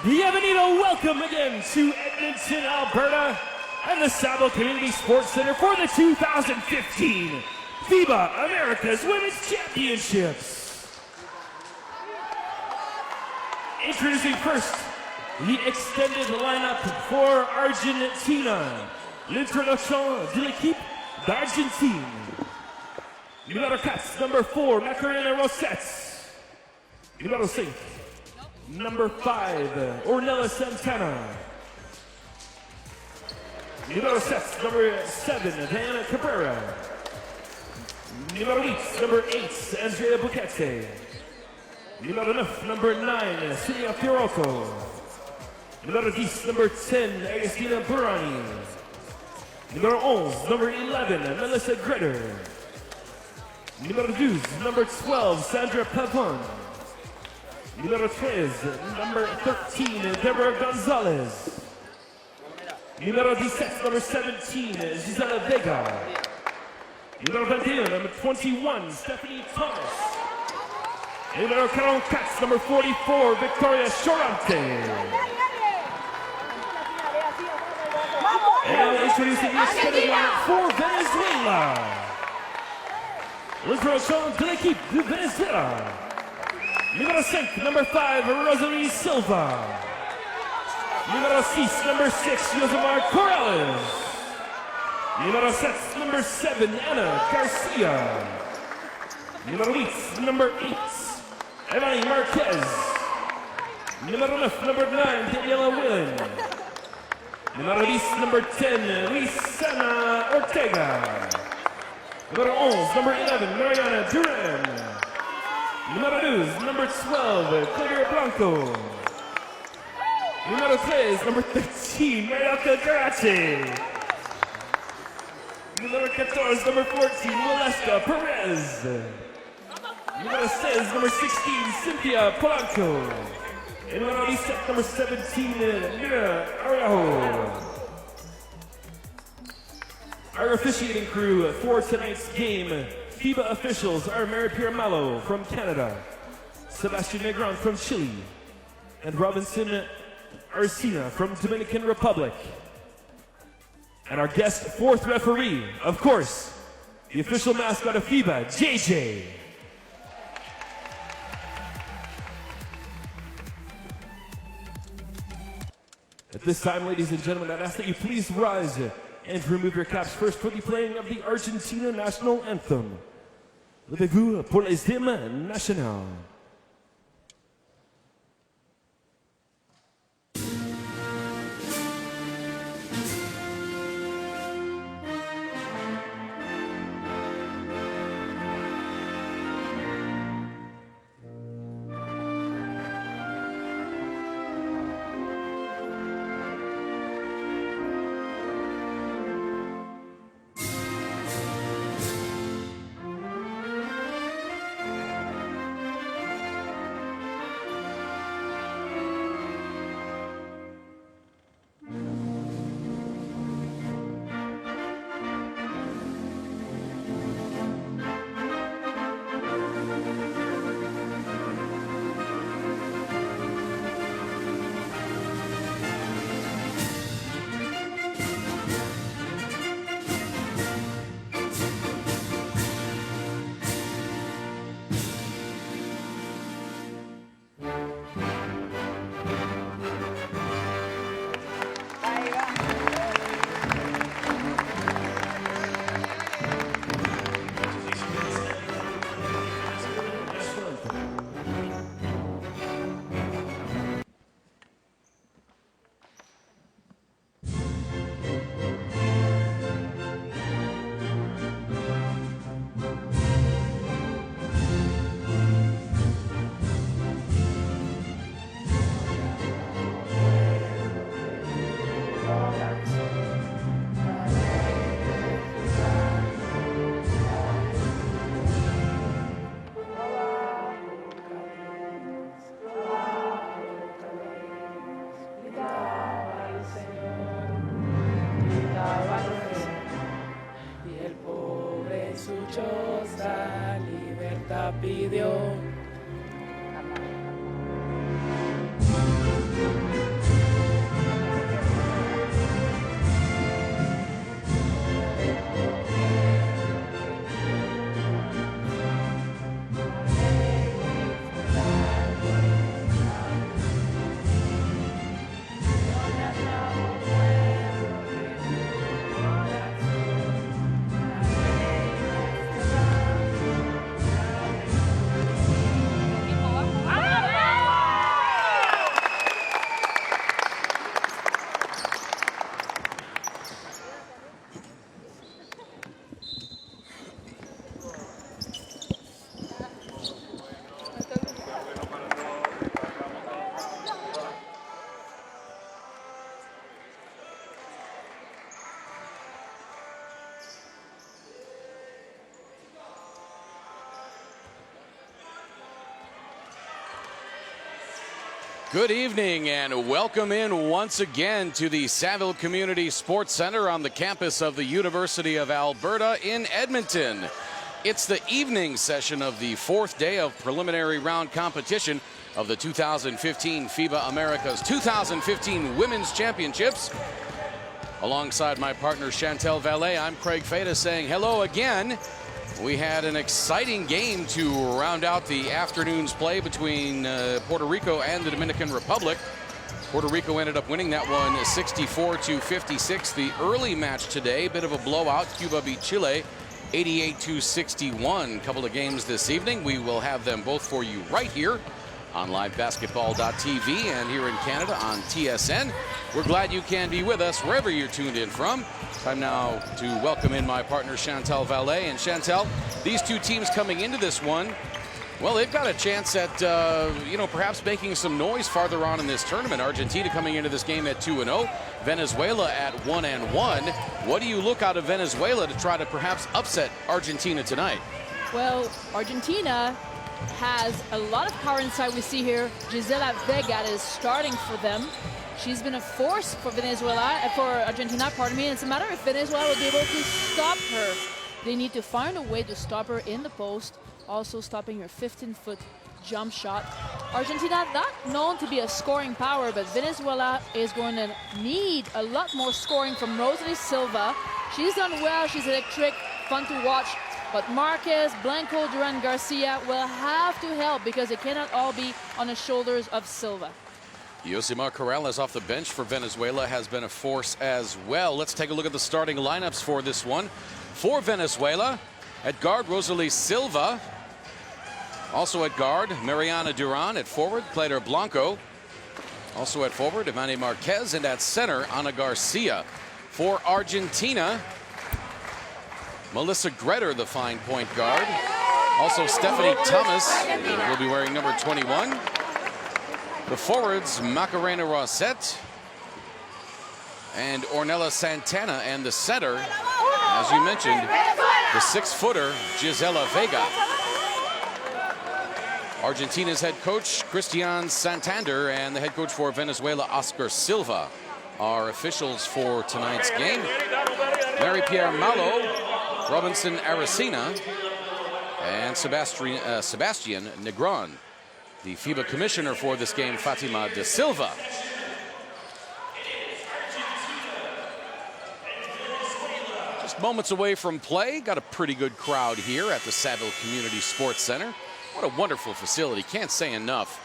Bienvenido, welcome again to Edmonton, Alberta, and the Sabo Community Sports Center for the 2015 FIBA America's Women's Championships. Introducing first, the extended lineup for Argentina. L'introduction de l'équipe d'Argentine. Numéro 4, number 4, Macarena Rosette. Numéro 5, number 5, Ornella Santana. Numéro 7, number 7, Diana Cabrera. Numéro 8, number 8, Andrea Buquete. Numéro 9, number 9, Celia Fiorotto. Numéro 10, number 10, Agustina Burani. Numéro 11, number 11, Melissa Gritter. Numéro 12, number 12, Sandra Pavon. Numéro 13, number 13, Deborah Gonzalez. Numéro 17, number 17, Gisela Vega. Numéro 21, number 21, Stephanie Thomas. Numéro 44, number 44, Victoria Chorante. And now introducing the extended lineup for Venezuela. L'introduction de l'équipe de Venezuela. Numéro 5, number 5, Rosalie Silva. Numéro 6, number 6, Yosemar Corrales. Numéro 7, number 7, Anna Garcia. Numéro 8, number 8, Emily Marquez. Numéro 9, number 9, Daniela Willen. Numéro 10, number 10, Luisana Ortega. Numéro 11, number 11, Mariana Duran. Numéro 12, number 12, Claudia Blanco. Numéro 13, number 13, Marielka Garache. Numéro 14, number 14, Waleska Perez. Numéro 16, number 16, Cynthia Polanco. And numéro 17, number 17, Mira Araujo. Our officiating crew for tonight's game, FIBA officials are Mary Pierre Malo from Canada, Sebastian Negron from Chile, and Robinson Arcina from Dominican Republic. And our guest fourth referee, of course, the official mascot of FIBA, JJ. At this time, ladies and gentlemen, I'd ask that you please rise and remove your caps first for the playing of the Argentina national anthem. Levez-vous pour les hymnes nationaux. pidió. Good evening and welcome in once again to the Saville Community Sports Center on the campus of the University of Alberta in Edmonton. It's the evening session of the fourth day of preliminary round competition of the 2015 FIBA America's 2015 Women's Championships. Alongside my partner Chantel Vallée, I'm Craig Feta saying hello again. We had an exciting game to round out the afternoon's play between Puerto Rico and the Dominican Republic. Puerto Rico ended up winning that one 64-56. The early match today, bit of a blowout. Cuba beat Chile 88-61. Couple of games this evening. We will have them both for you right here on livebasketball.tv and here in Canada on TSN. We're glad you can be with us wherever you're tuned in from. Time now to welcome in my partner Chantel Vallée. And Chantel, these two teams coming into this one, well, they've got a chance at, perhaps making some noise farther on in this tournament. Argentina coming into this game at 2-0, Venezuela at 1-1. What do you look out of Venezuela to try to perhaps upset Argentina tonight? Well, Argentina has a lot of power inside. We see here Gisela Vega is starting for them. She's been a force for Argentina, pardon me. And it's a matter if Venezuela will be able to stop her. They need to find a way to stop her in the post, also stopping her 15-foot jump shot. Argentina not known to be a scoring power, but Venezuela is going to need a lot more scoring from Rosalie Silva. She's done well, she's electric, fun to watch. But Marquez, Blanco, Duran Garcia will have to help because it cannot all be on the shoulders of Silva. Yosimar Corrales off the bench for Venezuela has been a force as well. Let's take a look at the starting lineups for this one. For Venezuela, at guard, Rosalie Silva. Also at guard, Mariana Duran. At forward, Claytor Blanco. Also at forward, Imani Marquez. And at center, Ana Garcia. For Argentina, Melissa Gretter, the fine point guard. Also Stephanie Thomas will be wearing number 21. The forwards, Macarena Rosset and Ornella Santana. And the center, as you mentioned, the 6-footer, Gisela Vega. Argentina's head coach, Cristian Santander, and the head coach for Venezuela, Oscar Silva, are officials for tonight's game. Mary-Pierre Malo, Robinson Aracena, and Sebastian Negron. The FIBA commissioner for this game, Fatima de Silva. Just moments away from play. Got a pretty good crowd here at the Saville Community Sports Center. What a wonderful facility. Can't say enough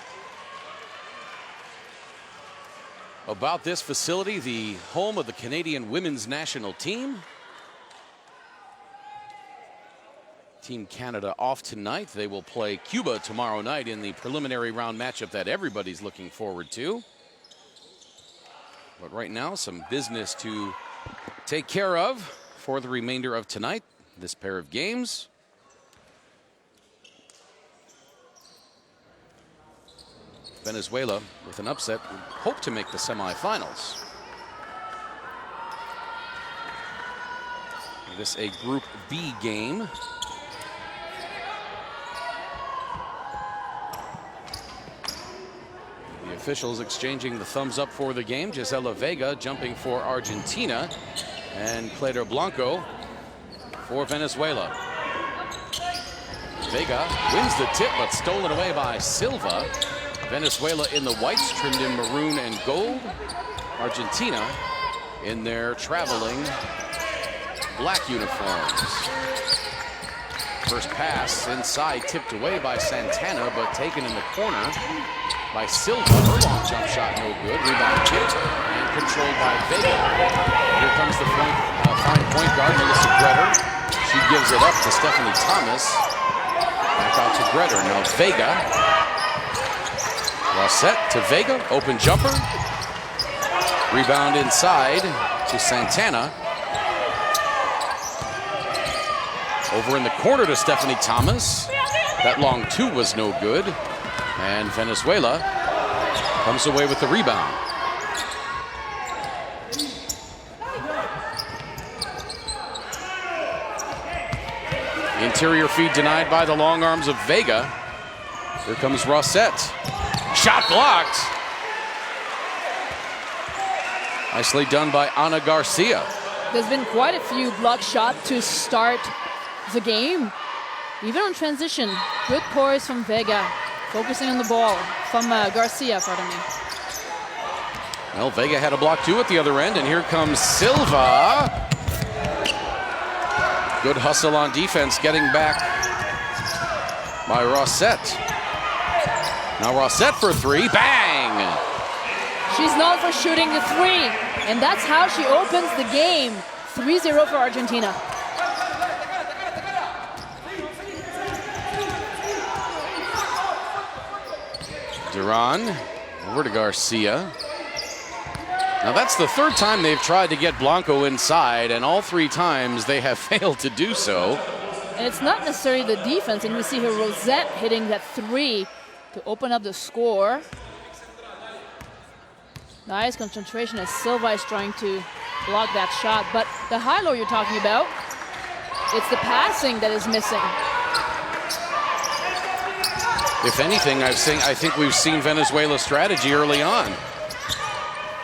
about this facility, the home of the Canadian women's national team. Team Canada off tonight. They will play Cuba tomorrow night in the preliminary round matchup that everybody's looking forward to. But right now, some business to take care of for the remainder of tonight, this pair of games. Venezuela, with an upset, hope to make the semifinals. This a Group B game. The officials exchanging the thumbs up for the game. Gisela Vega jumping for Argentina, and Claytor Blanco for Venezuela. Vega wins the tip, but stolen away by Silva. Venezuela in the whites, trimmed in maroon and gold. Argentina in their traveling black uniforms. First pass inside, tipped away by Santana, but taken in the corner by Silva. Her long jump shot, no good. Rebound kicked and controlled by Vega. Here comes the fine point guard, Melissa Gretter. She gives it up to Stephanie Thomas. Back out to Gretter. Now Vega. Rosset to Vega. Open jumper. Rebound inside to Santana. Over in the corner to Stephanie Thomas. That long two was no good. And Venezuela comes away with the rebound. Interior feed denied by the long arms of Vega. Here comes Rosset. Shot blocked. Nicely done by Ana Garcia. There's been quite a few block shots to start the game. Even on transition, good poise from Vega, focusing on the ball from Garcia, pardon me. Well, Vega had a block too at the other end, and here comes Silva. Good hustle on defense, getting back by Rossette. Now Rossette for three, bang! She's known for shooting the three, and that's how she opens the game. 3-0 for Argentina. Duran over to Garcia. Now that's the third time they've tried to get Blanco inside, and all three times they have failed to do so. And it's not necessarily the defense, and we see here Rosette hitting that three to open up the score. Nice concentration as Silva is trying to block that shot, but the high-low you're talking about, it's the passing that is missing. If anything, I think we've seen Venezuela's strategy early on.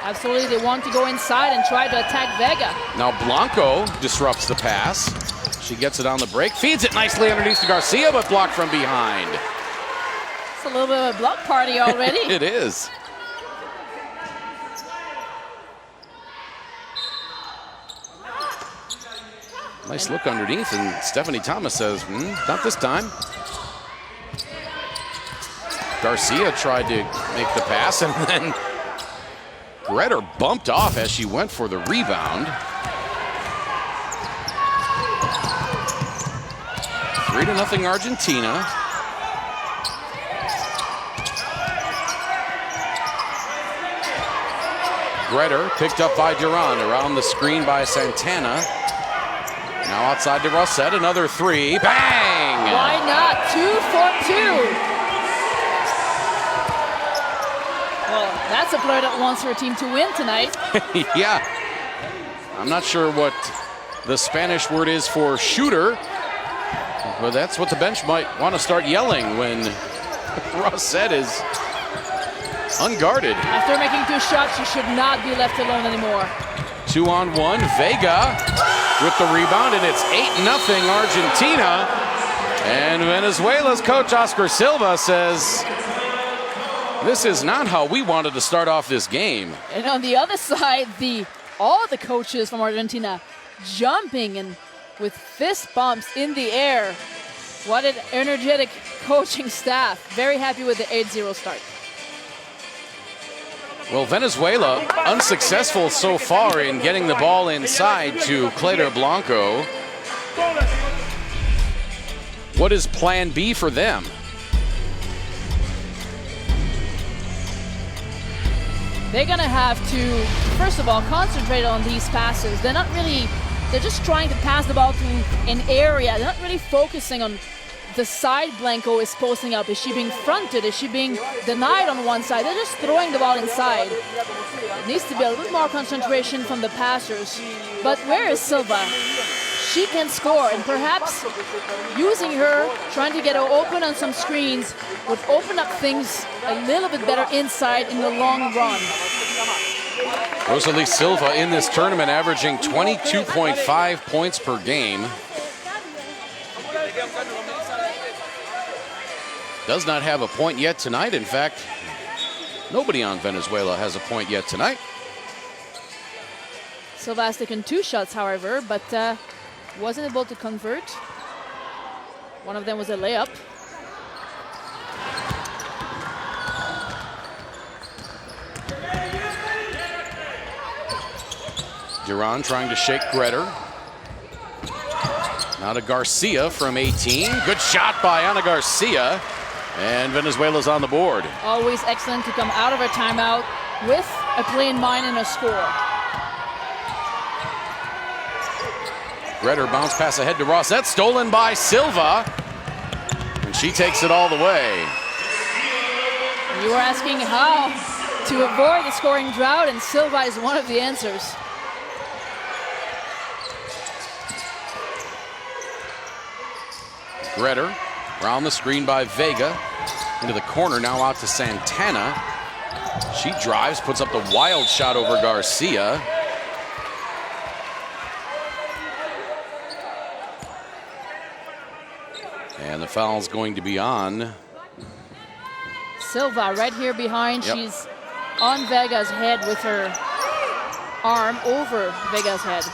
Absolutely, they want to go inside and try to attack Vega. Now Blanco disrupts the pass. She gets it on the break, feeds it nicely underneath to Garcia, but blocked from behind. It's a little bit of a block party already. It is. Nice look underneath, and Stephanie Thomas says, not this time. Garcia tried to make the pass, and then Gretter bumped off as she went for the rebound. 3-0 Argentina. Gretter picked up by Duran, around the screen by Santana. Now outside to Rossette, another three, bang! Why not? 2 for 2. Well, that's a player that wants her team to win tonight. Yeah. I'm not sure what the Spanish word is for shooter, but that's what the bench might want to start yelling when Rossette is unguarded. After making 2 shots, she should not be left alone anymore. 2-on-1, Vega with the rebound, and it's 8-0 Argentina. And Venezuela's coach, Oscar Silva, says, this is not how we wanted to start off this game. And on the other side, all the coaches from Argentina jumping and with fist bumps in the air. What an energetic coaching staff. Very happy with the 8-0 start. Well, Venezuela unsuccessful so far in getting the ball inside to Claytor Blanco. What is plan B for them? They're gonna have to, first of all, concentrate on these passes. They're just trying to pass the ball to an area. They're not really focusing on the side Blanco is posting up. Is she being fronted? Is she being denied on one side? They're just throwing the ball inside. It needs to be a little more concentration from the passers. But where is Silva? She can score, and perhaps using her, trying to get her open on some screens, would open up things a little bit better inside in the long run. Rosalie Silva in this tournament averaging 22.5 points per game. Does not have a point yet tonight. In fact, nobody on Venezuela has a point yet tonight. Silva has taken 2 shots, however, but wasn't able to convert. One of them was a layup. Duran trying to shake Gretter. Now to Garcia from 18. Good shot by Ana Garcia. And Venezuela's on the board. Always excellent to come out of a timeout with a play in mind and a score. Gretter bounce pass ahead to Rossette, stolen by Silva. And she takes it all the way. You were asking how to avoid the scoring drought, and Silva is one of the answers. Gretter around the screen by Vega. Into the corner, now out to Santana. She drives, puts up the wild shot over Garcia. And the foul's going to be on Silva right here behind. Yep. She's on Vega's head with her arm over Vega's head.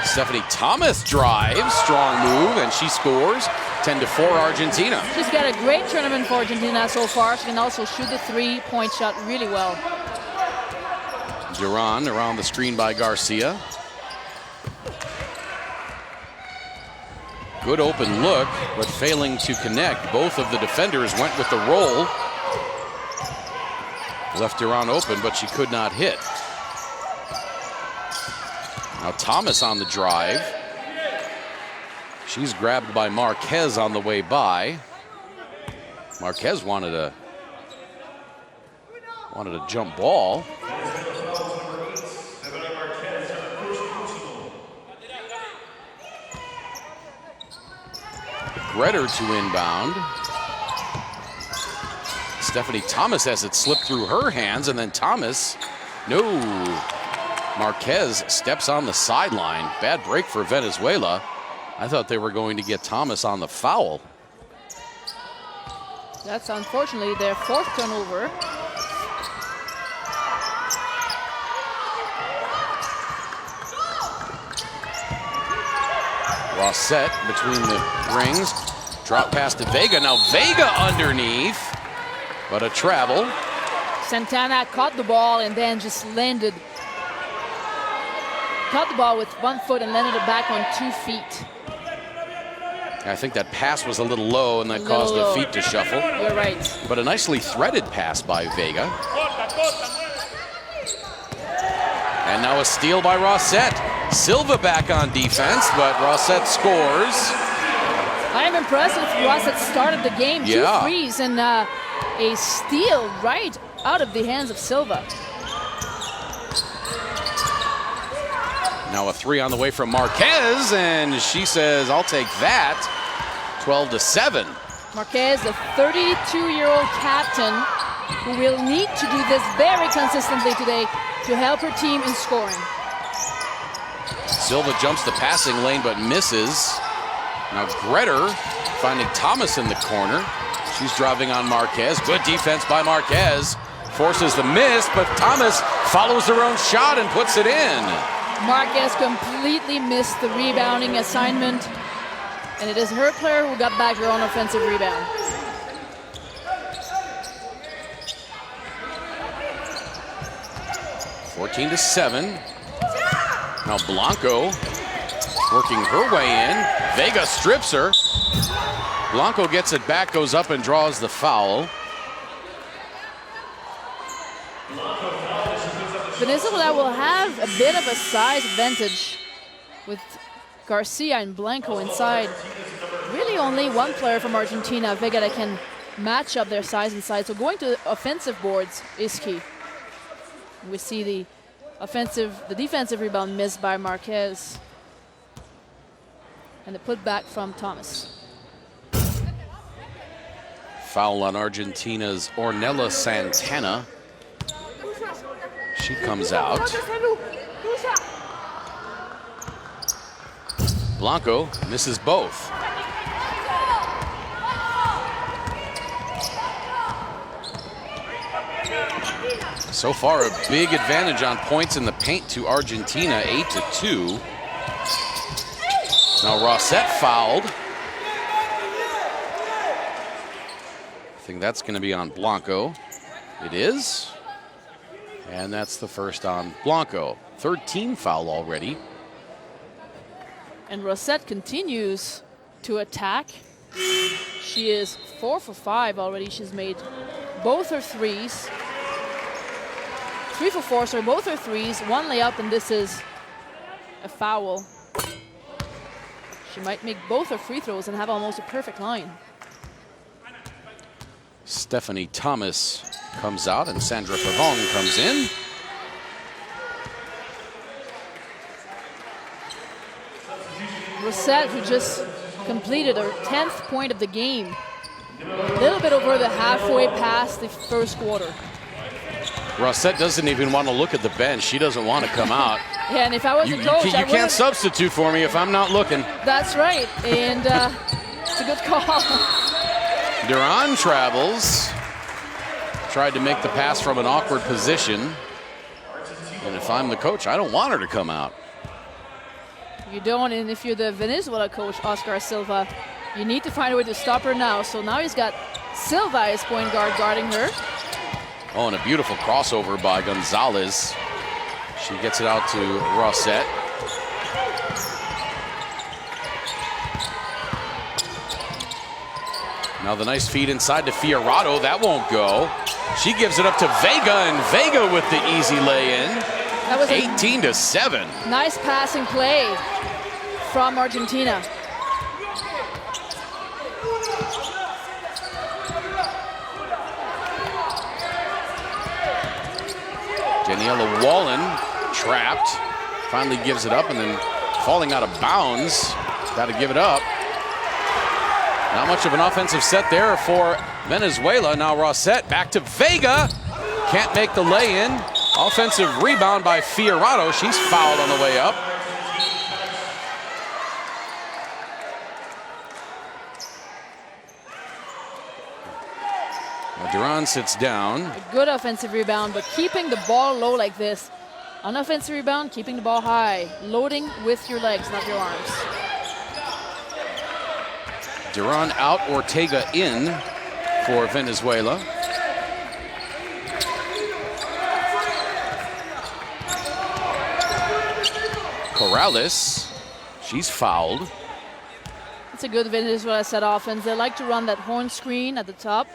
Stephanie Thomas drives, strong move, and she scores. 10-4 Argentina. She's got a great tournament for Argentina so far. She can also shoot the three-point shot really well. Duran around the screen by Garcia. Good open look, but failing to connect. Both of the defenders went with the roll. Left Duran open, but she could not hit. Now Thomas on the drive. She's grabbed by Marquez on the way by. Marquez wanted a jump ball. Gretter to inbound. Stephanie Thomas has it slip through her hands, and then Thomas, no. Marquez steps on the sideline. Bad break for Venezuela. I thought they were going to get Thomas on the foul. That's unfortunately their fourth turnover. Rossett between the rings. Drop pass to Vega. Now Vega underneath, but a travel. Santana caught the ball and then just landed. Caught the ball with 1 foot and landed it back on 2 feet. I think that pass was a little low, and that caused the feet to shuffle. You're right. But a nicely threaded pass by Vega. And now a steal by Rossett. Silva back on defense, but Rossett scores. I am impressed with Rossett's start of the game. Yeah. 2 threes and a steal right out of the hands of Silva. Now a three on the way from Marquez, and she says, I'll take that. 12-7. Marquez, the 32-year-old captain, who will need to do this very consistently today to help her team in scoring. Silva jumps the passing lane but misses. Now Gretter finding Thomas in the corner. She's driving on Marquez. Good defense by Marquez. Forces the miss, but Thomas follows her own shot and puts it in. Marquez completely missed the rebounding assignment, and it is her player who got back her own offensive rebound. (14-7). Now Blanco working her way in. Vega strips her. Blanco gets it back, goes up and draws the foul. Venezuela will have a bit of a size advantage with Garcia and Blanco inside. Really only one player from Argentina, Vega, that can match up their size inside. So going to offensive boards is key. We see the defensive rebound missed by Marquez. And the putback from Thomas. Foul on Argentina's Ornella Santana. She comes out. Blanco misses both. So far, a big advantage on points in the paint to Argentina, 8-2. Now Rossett fouled. I think that's going to be on Blanco. It is. And that's the first on Blanco. 13 foul already. And Rossett continues to attack. She is 4 for 5 already. She's made both her threes. 3 for 4, so both her threes, 1 layup, and this is a foul. She might make both her free throws and have almost a perfect line. Stephanie Thomas comes out and Sandra Pavon comes in. Rossett, who just completed her 10th point of the game, A little bit over the halfway past the first quarter. Rosette doesn't even want to look at the bench. She doesn't want to come out. Yeah, and if I was a coach, you can't substitute for me if I'm not looking. That's right, and it's a good call. Duran travels. Tried to make the pass from an awkward position. And if I'm the coach, I don't want her to come out. You don't, and if you're the Venezuela coach, Oscar Silva, you need to find a way to stop her now. So now he's got Silva as point guard guarding her. Oh, and a beautiful crossover by Gonzalez. She gets it out to Rosette. Now the nice feed inside to Fiorado. That won't go. She gives it up to Vega, and Vega with the easy lay-in. That was 18-7. Nice passing play from Argentina. Daniela Wallen trapped. Finally gives it up, and then falling out of bounds. Got to give it up. Not much of an offensive set there for Venezuela. Now Rosette back to Vega. Can't make the lay-in. Offensive rebound by Fiorado. She's fouled on the way up. Now Duran sits down. A good offensive rebound, but keeping the ball low like this. On offensive rebound, keeping the ball high. Loading with your legs, not your arms. Duran out, Ortega in for Venezuela. Corrales, she's fouled. It's a good Venezuela set offense. They like to run that horn screen at the top.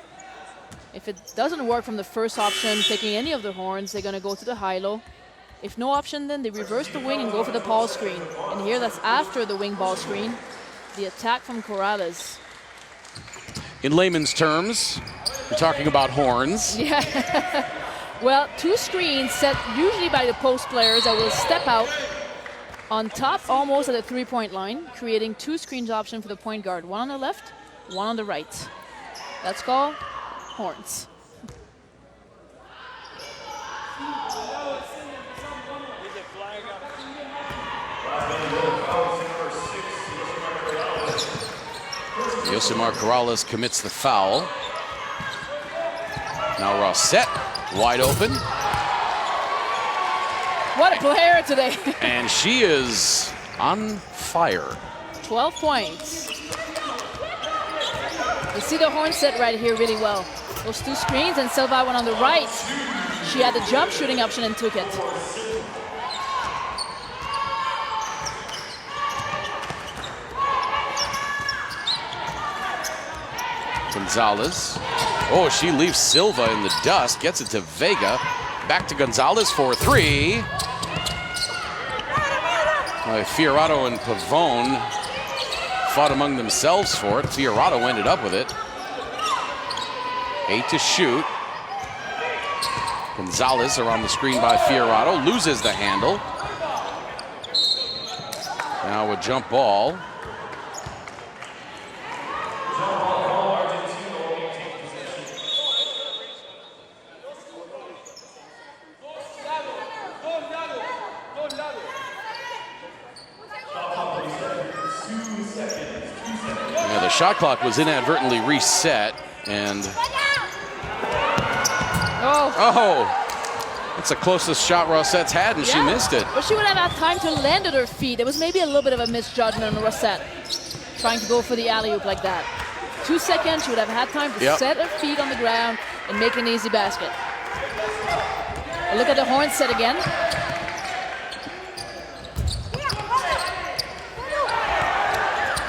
If it doesn't work from the first option, taking any of the horns, they're going to go to the high-low. If no option, then they reverse the wing and go for the ball screen. And here, that's after the wing ball screen. The attack from Corrales. In layman's terms, we're talking about horns. Yeah. Well, two screens set usually by the post players that will step out on top almost at the three-point line, creating two screens option for the point guard. One on the left, one on the right. That's called horns. Yosimar Corrales commits the foul. Now Rosette wide open. What a player today. And she is on fire. 12 points. You see the horn set right here really well. Those two screens, and Silva went on the right. She had the jump shooting option and took it. Gonzalez. Oh, she leaves Silva in the dust, gets it to Vega. Back to Gonzalez for three. Fiorado and Pavone fought among themselves for it. Fiorado ended up with it. 8 to shoot. Gonzalez around the screen by Fiorado, loses the handle. Now a jump ball. The shot clock was inadvertently reset, and it's the closest shot Rosette's had, and she missed it. But she would have had time to land at her feet. It was maybe a little bit of a misjudgment on Rosette, trying to go for the alley-oop like that. 2 seconds, she would have had time to set her feet on the ground and make an easy basket. And look at the horn set again.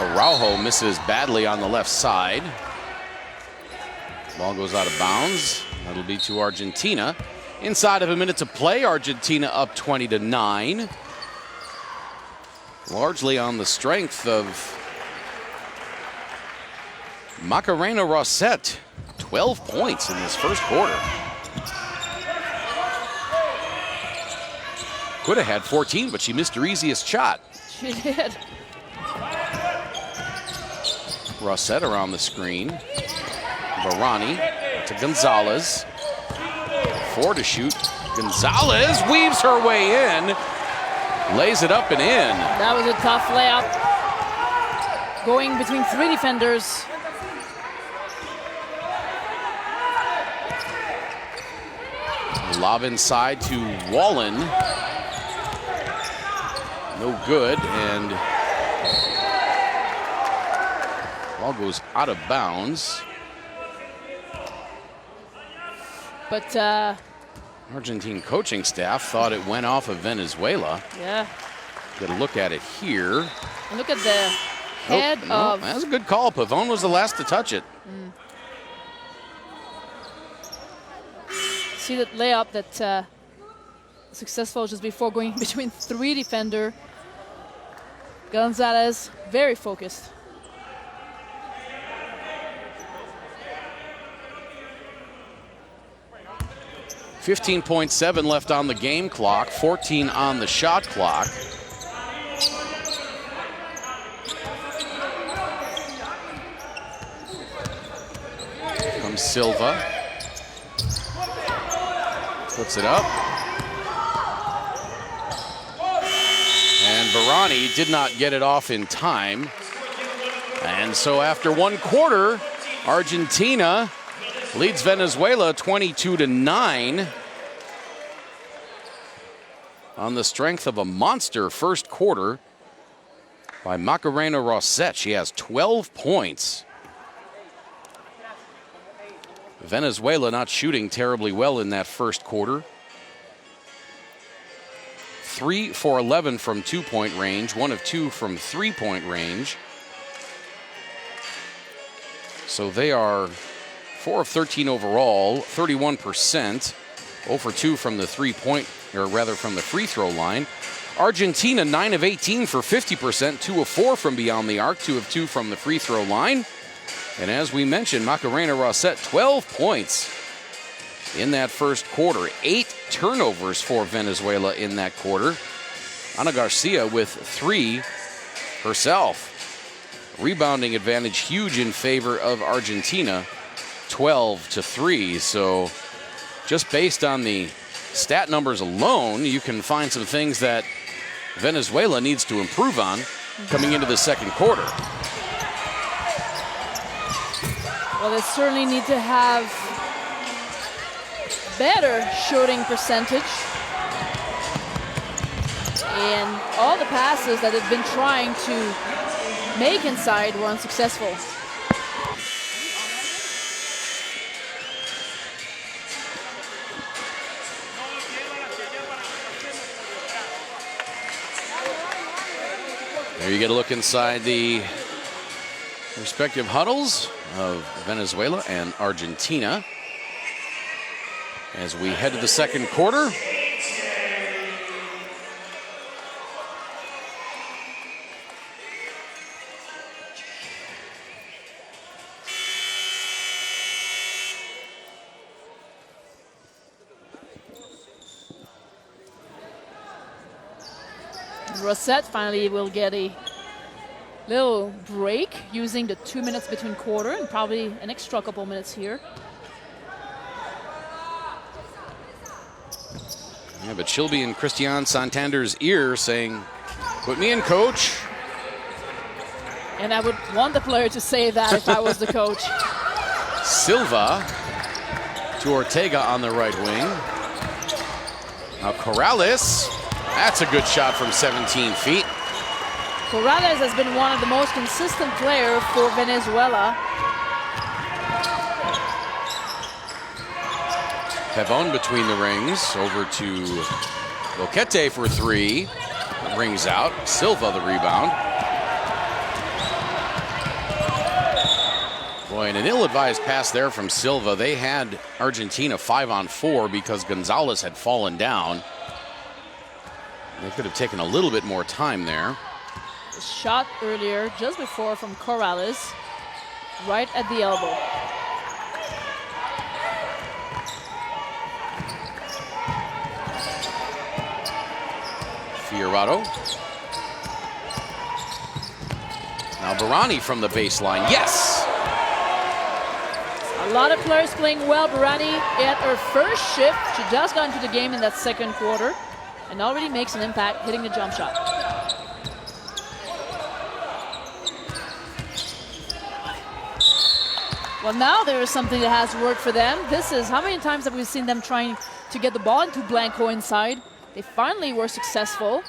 Araujo misses badly on the left side. Ball goes out of bounds. That'll be to Argentina. Inside of a minute to play, Argentina up 20-9. Largely on the strength of Macarena Rosette. 12 points in this first quarter. Could have had 14, but she missed her easiest shot. She did. Rosette around the screen. Barani to Gonzalez. 4 to shoot. Gonzalez weaves her way in. Lays it up and in. That was a tough layup. Going between 3 defenders. Lob inside to Wallen. No good, and ball goes out of bounds. But Argentine coaching staff thought it went off of Venezuela. yeah. Get a look at it here. And look at the head of. That was a good call. Pavone was the last to touch it. See that layup that successful just before going between 3 defender. Gonzalez, very focused. .7 left on the game clock, 14 on the shot clock. Comes Silva. Puts it up. And Barani did not get it off in time. And so after 1 quarter, Argentina leads Venezuela 22-9 on the strength of a monster first quarter by Macarena Rosset. She has 12 points. Venezuela not shooting terribly well in that first quarter. 3 for 11 from 2-point range, 1 of 2 from 3-point range. So they are 4 of 13 overall, 31%, 0 for 2 from the 3-point, or rather from the free throw line. Argentina 9 of 18 for 50%, 2 of 4 from beyond the arc, 2 of 2 from the free throw line. And as we mentioned, Macarena Rosset, 12 points in that first quarter. 8 turnovers for Venezuela in that quarter. Ana Garcia with 3 herself. Rebounding advantage huge in favor of Argentina, 12-3. So just based on the stat numbers alone, you can find some things that Venezuela needs to improve on coming into the second quarter. Well, they certainly need to have better shooting percentage. And all the passes that they've been trying to make inside were unsuccessful. There you get a look inside the respective huddles of Venezuela and Argentina as we head to the second quarter. Rosset finally will get a little break using the 2 minutes between quarter and probably an extra couple minutes here. Yeah, but she'll be in Christian Santander's ear saying, "Put me in, coach." And I would want the player to say that if I was the coach. Silva to Ortega on the right wing. Now Corrales, that's a good shot from 17 feet. Corrales has been one of the most consistent players for Venezuela. Pavone between the rings, over to Boquete for 3. Rings out, Silva the rebound. Boy, and an ill-advised pass there from Silva. They had Argentina 5-on-4 because Gonzalez had fallen down. They could have taken a little bit more time there. A shot earlier, just before, from Corrales, right at the elbow. Fiorado. Now Barani from the baseline. Yes! A lot of players playing well. Burani at her first shift. She just got into the game in that second quarter and already makes an impact hitting the jump shot. Well, now there is something that has worked for them. This is, how many times have we seen them trying to get the ball into Blanco inside? They finally were successful.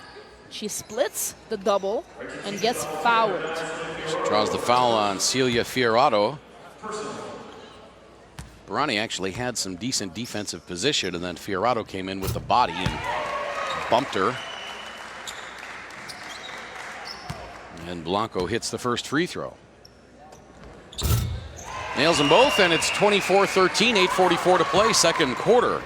She splits the double and gets fouled. She draws the foul on Celia Fiorado. Burani actually had some decent defensive position, and then Fiorado came in with the body and bumped her. And Blanco hits the first free throw. Nails them both, and it's 24-13, 8:44 to play, second quarter.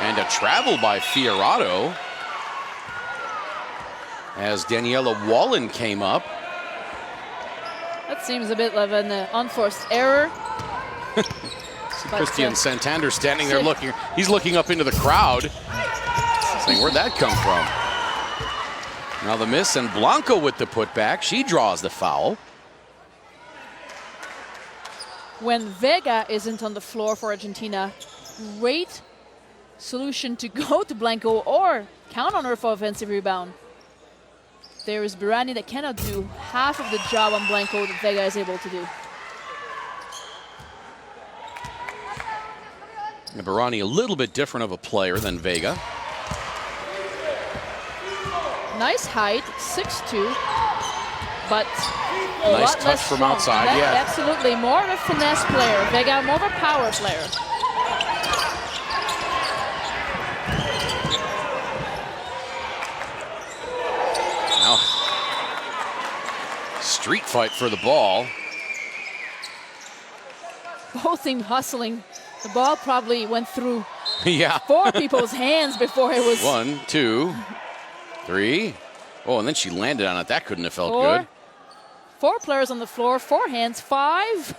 And a travel by Fiorado as Daniela Wallen came up. That seems a bit of an unforced error. Christian Santander standing there looking. He's looking up into the crowd, saying, where'd that come from? Now the miss, and Blanco with the putback. She draws the foul. When Vega isn't on the floor for Argentina, great solution to go to Blanco or count on her for offensive rebound. There is Burani that cannot do half of the job on Blanco that Vega is able to do. And Burani a little bit different of a player than Vega. Nice height, 6'2", but a nice lot touch less from strong. outside, yeah. Absolutely, more of a finesse player. Vega, more of a power player. Now, street fight for the ball. Both teams hustling. The ball probably went through Yeah. 4 people's hands before it was 1, 2, 3. Oh, and then she landed on it. That couldn't have felt 4. good. 4 players on the floor, 4 hands, 5.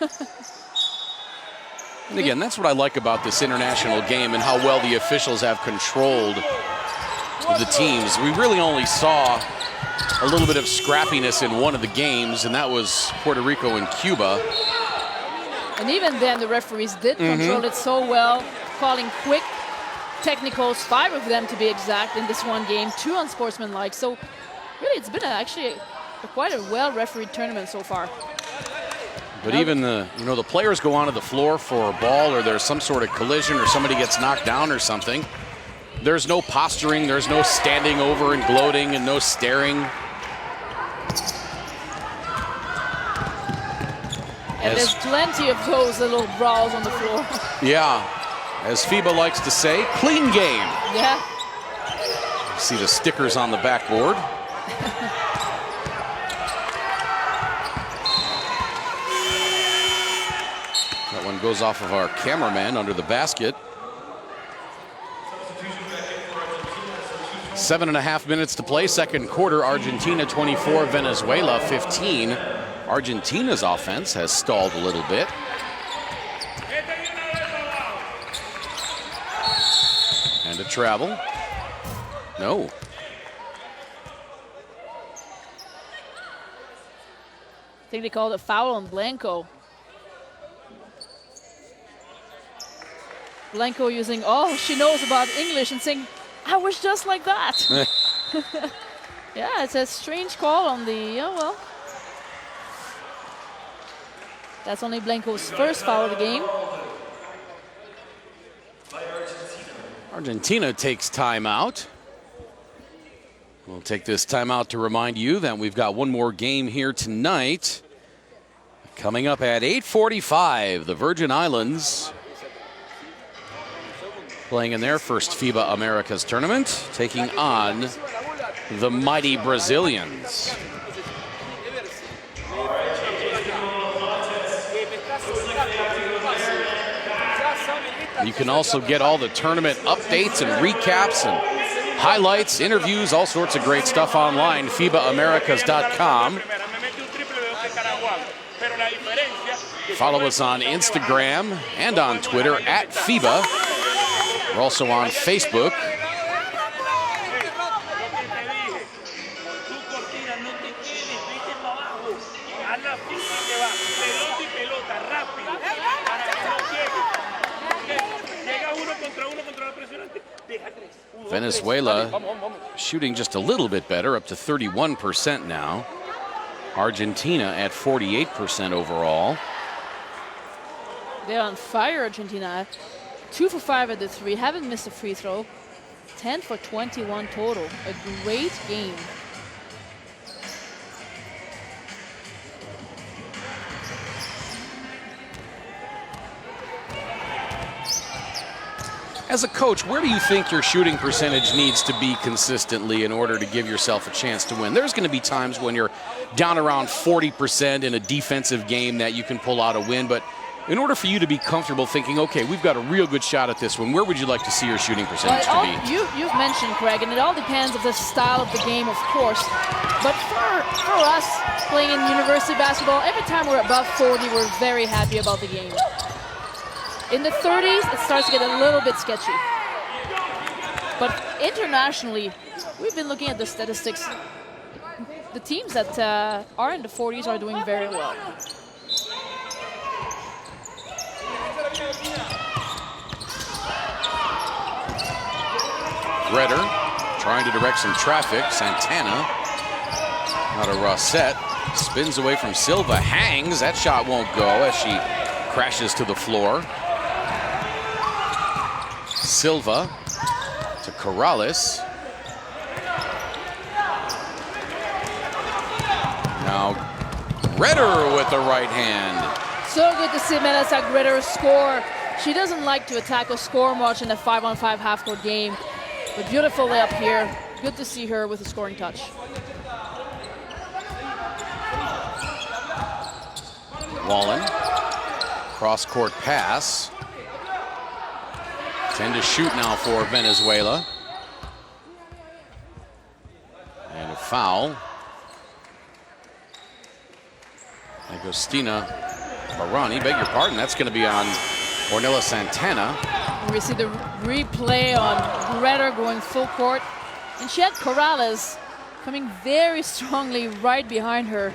And again, that's what I like about this international game and how well the officials have controlled the teams. We really only saw a little bit of scrappiness in one of the games, and that was Puerto Rico and Cuba. And even then, the referees did control it so well, calling quick technicals, 5 of them to be exact in this one game, 2 unsportsmanlike. So really, it's been quite a well-refereed tournament so far. But even the players go onto the floor for a ball, or there's some sort of collision, or somebody gets knocked down or something. There's no posturing, there's no standing over and gloating, and no staring. And there's plenty of those little brawls on the floor. Yeah, as FIBA likes to say, clean game. Yeah. See the stickers on the backboard. That one goes off of our cameraman under the basket. 7.5 minutes to play, second quarter. Argentina 24, Venezuela 15. Argentina's offense has stalled a little bit. And a travel. No. I think they called a foul on Blanco. Blanco using all she knows about English and saying, I was just like that. Yeah, it's a strange call on the, well. That's only Blanco's first foul of the game. Argentina takes timeout. We'll take this timeout to remind you that we've got one more game here tonight. Coming up at 8:45, the Virgin Islands playing in their first FIBA Americas tournament, taking on the mighty Brazilians. You can also get all the tournament updates and recaps and highlights, interviews, all sorts of great stuff online, FIBAAmericas.com. Follow us on Instagram and on Twitter at FIBA. We're also on Facebook. Venezuela shooting just a little bit better, up to 31% now. Argentina at 48% overall. They're on fire, Argentina. 2 for 5 at the three, haven't missed a free throw. 10 for 21 total. A great game. As a coach, where do you think your shooting percentage needs to be consistently in order to give yourself a chance to win? There's going to be times when you're down around 40% in a defensive game that you can pull out a win, but in order for you to be comfortable thinking, okay, we've got a real good shot at this one, where would you like to see your shooting percentage to be? You've mentioned, Craig, and it all depends on the style of the game, of course. But for us, playing in university basketball, every time we're above 40, we're very happy about the game. In the 30s, it starts to get a little bit sketchy. But internationally, we've been looking at the statistics. The teams that are in the 40s are doing very well. Redder trying to direct some traffic. Santana, not a raw set. Spins away from Silva, hangs. That shot won't go as she crashes to the floor. Silva to Corrales. Now Redder with the right hand. So good to see Melissa Gritter score. She doesn't like to attack or score much in a 5-on-5 half-court game, but beautiful layup here. Good to see her with a scoring touch. Wallen, cross-court pass. 10 to shoot now for Venezuela. And a foul. Agostina Barani, beg your pardon, that's going to be on Ornella Santana. We see the replay on Greta going full court. And she had Corrales coming very strongly right behind her.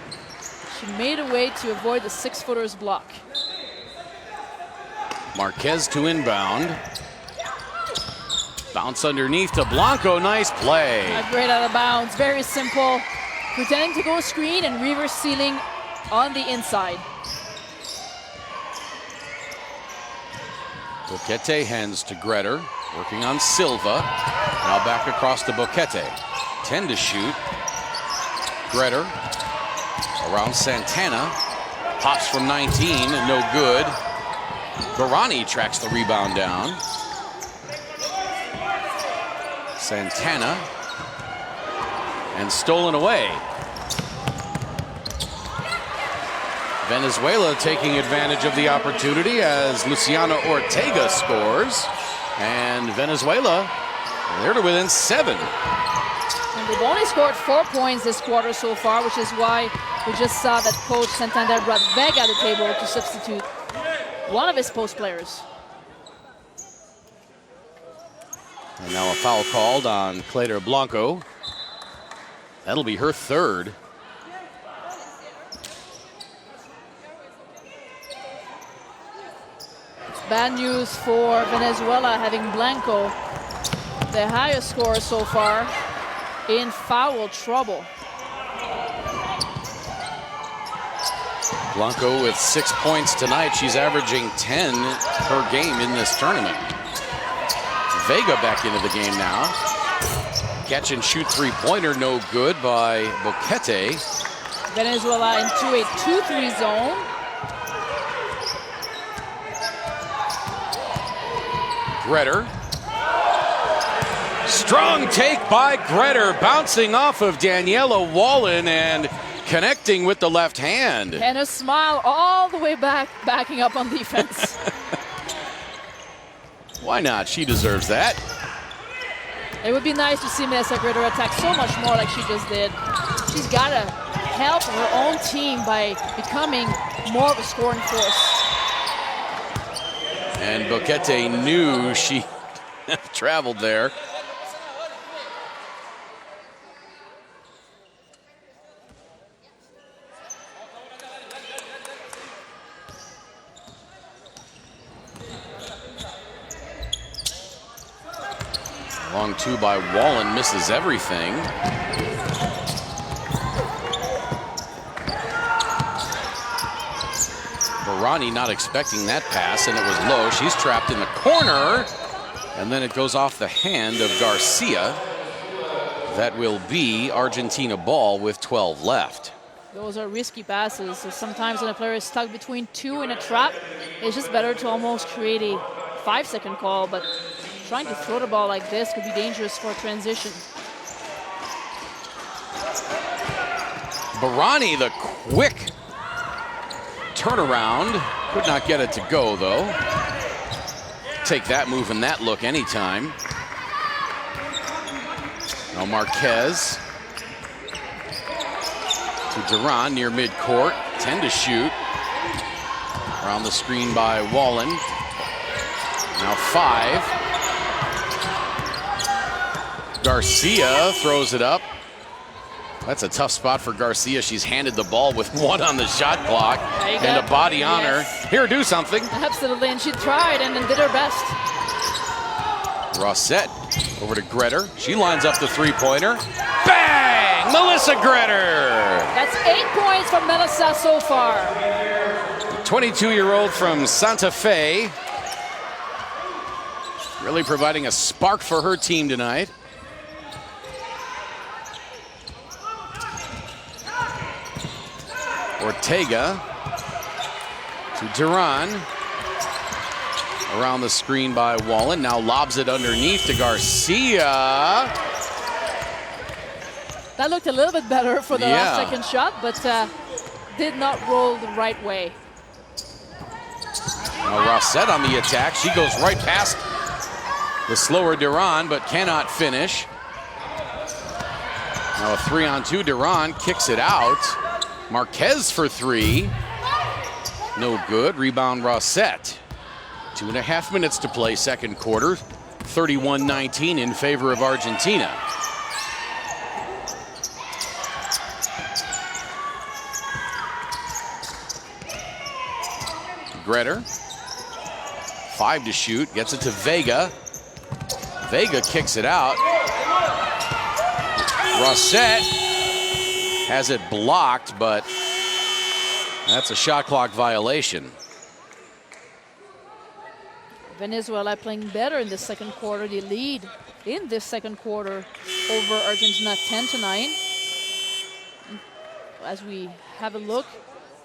She made a way to avoid the 6-footer's block. Marquez to inbound. Bounce underneath to Blanco, nice play. Great out of bounds, very simple. Pretending to go screen and reverse sealing on the inside. Boquete hands to Greder, working on Silva. Now back across to Boquete. 10 to shoot. Greder around Santana. Pops from 19, no good. Garani tracks the rebound down. Santana. And stolen away. Venezuela taking advantage of the opportunity as Luciana Ortega scores. And Venezuela, they're to within 7. And they've only scored 4 points this quarter so far, which is why we just saw that coach Santander brought Vega to the table to substitute one of his post players. And now a foul called on Claytor Blanco. That'll be her 3rd. Bad news for Venezuela having Blanco, the highest scorer so far, in foul trouble. Blanco with 6 points tonight. She's averaging 10 per game in this tournament. Vega back into the game now. Catch and shoot 3-pointer, no good by Boquete. Venezuela into a 2-3 zone. Greder. Strong take by Greder, bouncing off of Daniela Wallen and connecting with the left hand. And a smile all the way back, backing up on defense. Why not? She deserves that. It would be nice to see Melissa Greder attack so much more like she just did. She's got to help her own team by becoming more of a scoring force. And Boquete knew she traveled there. Long two by Wallen, misses everything. Barani not expecting that pass, and it was low. She's trapped in the corner, and then it goes off the hand of Garcia. That will be Argentina ball with 12 left. Those are risky passes. So sometimes when a player is stuck between two in a trap, it's just better to almost create a 5-second call, but trying to throw the ball like this could be dangerous for transition. Barani, the quick turnaround. Could not get it to go, though. Take that move and that look anytime. Now Marquez to Duran near midcourt. 10 to shoot. Around the screen by Wallen. Now 5. Garcia throws it up. That's a tough spot for Garcia. She's handed the ball with 1 on the shot clock and a body on her. Here, do something. Absolutely, and she tried and then did her best. Rossett over to Gretter. She lines up the three-pointer. Bang! Melissa Gretter! That's 8 points from Melissa so far. 22-year-old from Santa Fe. Really providing a spark for her team tonight. Ortega to Duran. Around the screen by Wallen. Now lobs it underneath to Garcia. That looked a little bit better for the last second shot, but did not roll the right way. Now Rossett on the attack. She goes right past the slower Duran, but cannot finish. Now a 3-on-2. Duran kicks it out. Marquez for 3. No good. Rebound Rossett. 2.5 minutes to play, second quarter. 31-19 in favor of Argentina. Gretter. 5 to shoot. Gets it to Vega. Vega kicks it out. Rossett has it blocked, but that's a shot clock violation. Venezuela playing better in the second quarter. They lead in this second quarter over Argentina 10-9. As we have a look,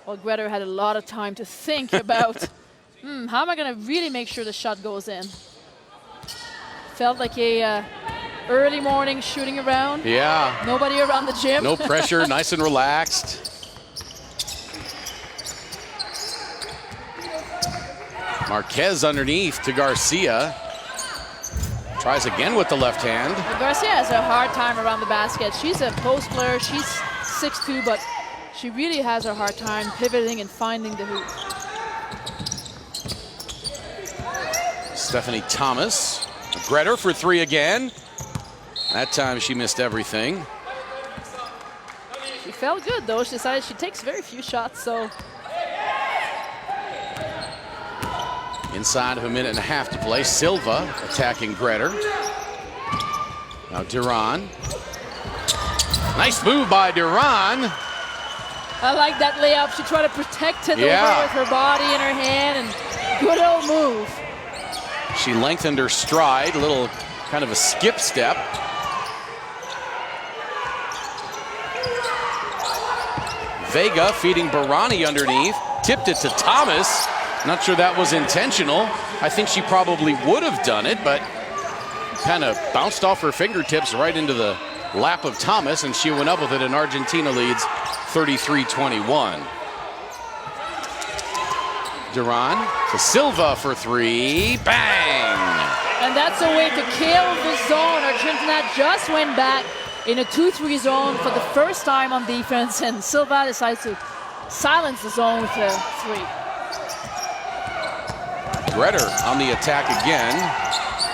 well, Gretter had a lot of time to think about how am I going to really make sure the shot goes in. Felt like a early morning shooting around. Yeah. Nobody around the gym. No pressure, nice and relaxed. Marquez underneath to Garcia. Tries again with the left hand. Well, Garcia has a hard time around the basket. She's a post player. She's 6'2", but she really has a hard time pivoting and finding the hoop. Stephanie Thomas. Gretter for 3 again. That time she missed everything. She felt good, though. She decided she takes very few shots, so. Inside of 1.5 minutes to play. Silva attacking Gretter. Now Duran. Nice move by Duran. I like that layup. She tried to protect it over with her body and her hand, and good old move. She lengthened her stride, a little kind of a skip step. Vega feeding Barani underneath. Tipped it to Thomas. Not sure that was intentional. I think she probably would have done it, but kind of bounced off her fingertips right into the lap of Thomas, and she went up with it, and Argentina leads 33-21. Duran to Silva for 3. Bang! And that's a way to kill the zone. Argentina just went back in a 2-3 zone for the first time on defense, and Silva decides to silence the zone with a 3. Gretter on the attack again.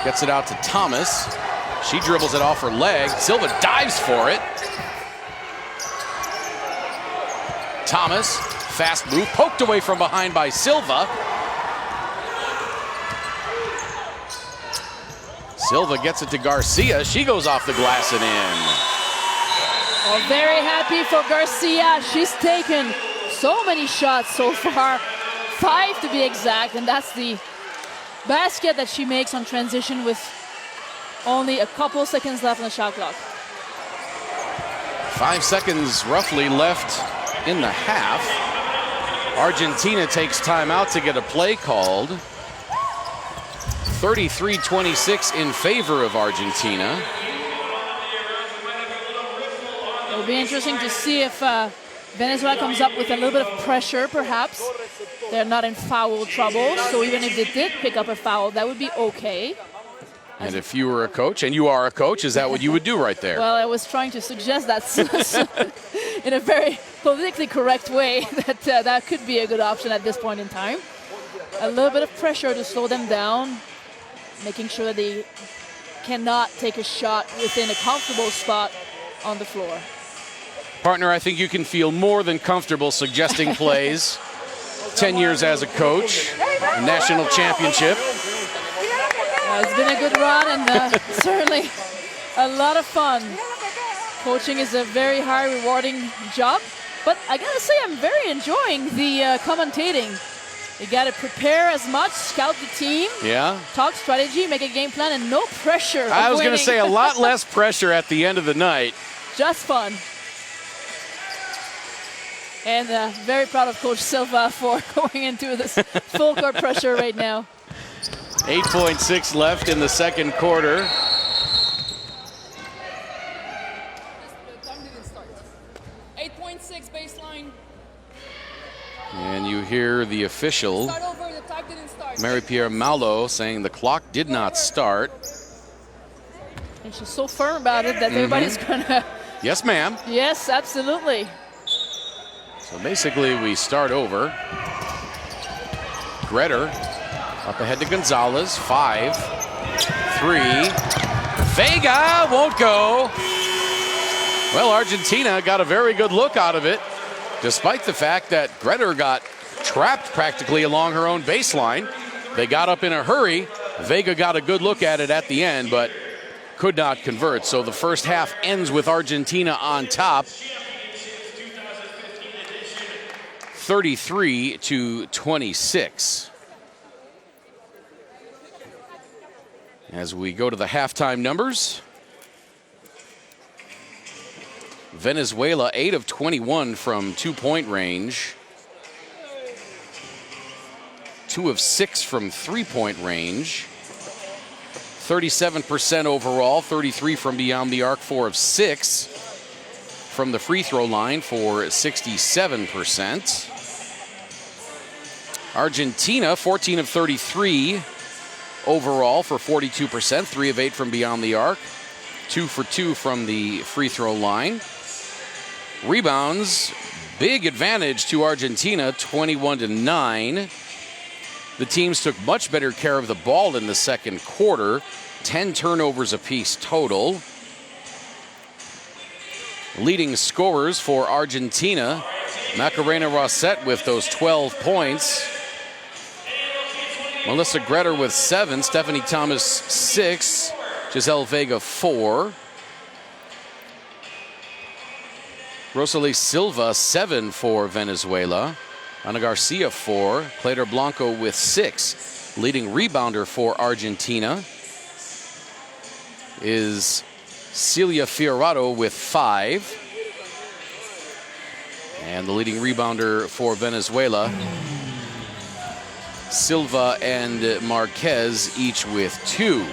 Gets it out to Thomas. She dribbles it off her leg. Silva dives for it. Thomas, fast move, poked away from behind by Silva. Silva gets it to Garcia. She goes off the glass and in. Well, very happy for Garcia. She's taken so many shots so far, 5 to be exact, and that's the basket that she makes on transition with only a couple seconds left on the shot clock. 5 seconds roughly left in the half. Argentina takes timeout to get a play called. 33-26 in favor of Argentina. It'll be interesting to see if Venezuela comes up with a little bit of pressure, perhaps. They're not in foul trouble, so even if they did pick up a foul, that would be okay. And if you were a coach, and you are a coach, is that what you would do right there? Well, I was trying to suggest that in a very politically correct way, that that could be a good option at this point in time. A little bit of pressure to slow them down, making sure that they cannot take a shot within a comfortable spot on the floor. Partner, I think you can feel more than comfortable suggesting plays. 10 years as a coach, a national championship. It's been a good run and certainly a lot of fun. Coaching is a very high rewarding job, but I gotta say I'm very enjoying the commentating. You gotta prepare as much, scout the team, talk strategy, make a game plan, and no pressure. I was gonna say a lot less pressure at the end of the night. Just fun. And very proud of Coach Silva for going into this full court pressure right now. 8.6 left in the second quarter. And you hear the official, Marie-Pierre Malo, saying the clock did not start. And she's so firm about it that everybody's gonna... Yes, ma'am. Yes, absolutely. So basically we start over. Gretter up ahead to Gonzalez, 5, 3. Vega won't go. Well, Argentina got a very good look out of it, despite the fact that Gretter got trapped practically along her own baseline. They got up in a hurry. Vega got a good look at it at the end, but could not convert. So the first half ends with Argentina on top, 33-26. As we go to the halftime numbers, Venezuela 8 of 21 from 2-point range, 2 of 6 from 3-point range, 37% overall, 33 from beyond the arc, 4 of 6 from the free throw line for 67%. Argentina 14 of 33 overall for 42%, 3 of 8 from beyond the arc, 2 for 2 from the free throw line. Rebounds, big advantage to Argentina, 21-9. The teams took much better care of the ball in the second quarter, 10 turnovers apiece total. Leading scorers for Argentina, Macarena Rosset with those 12 points. Melissa Gretter with 7, Stephanie Thomas 6, Giselle Vega 4. Rosalie Silva 7 for Venezuela. Ana Garcia 4, Claytor Blanco with 6. Leading rebounder for Argentina is Celia Fiorato with 5. And the leading rebounder for Venezuela, Silva and Marquez, each with 2.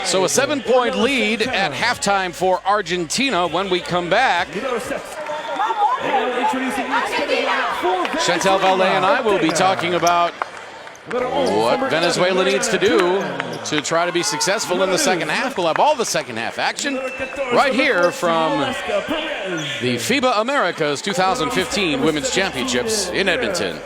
So a 7-point lead at halftime for Argentina. When we come back, Chantal Vallée and I will be talking about what Venezuela needs to do to try to be successful in the second half. We'll have all the second half action right here from the FIBA Americas 2015 Women's Championships in Edmonton.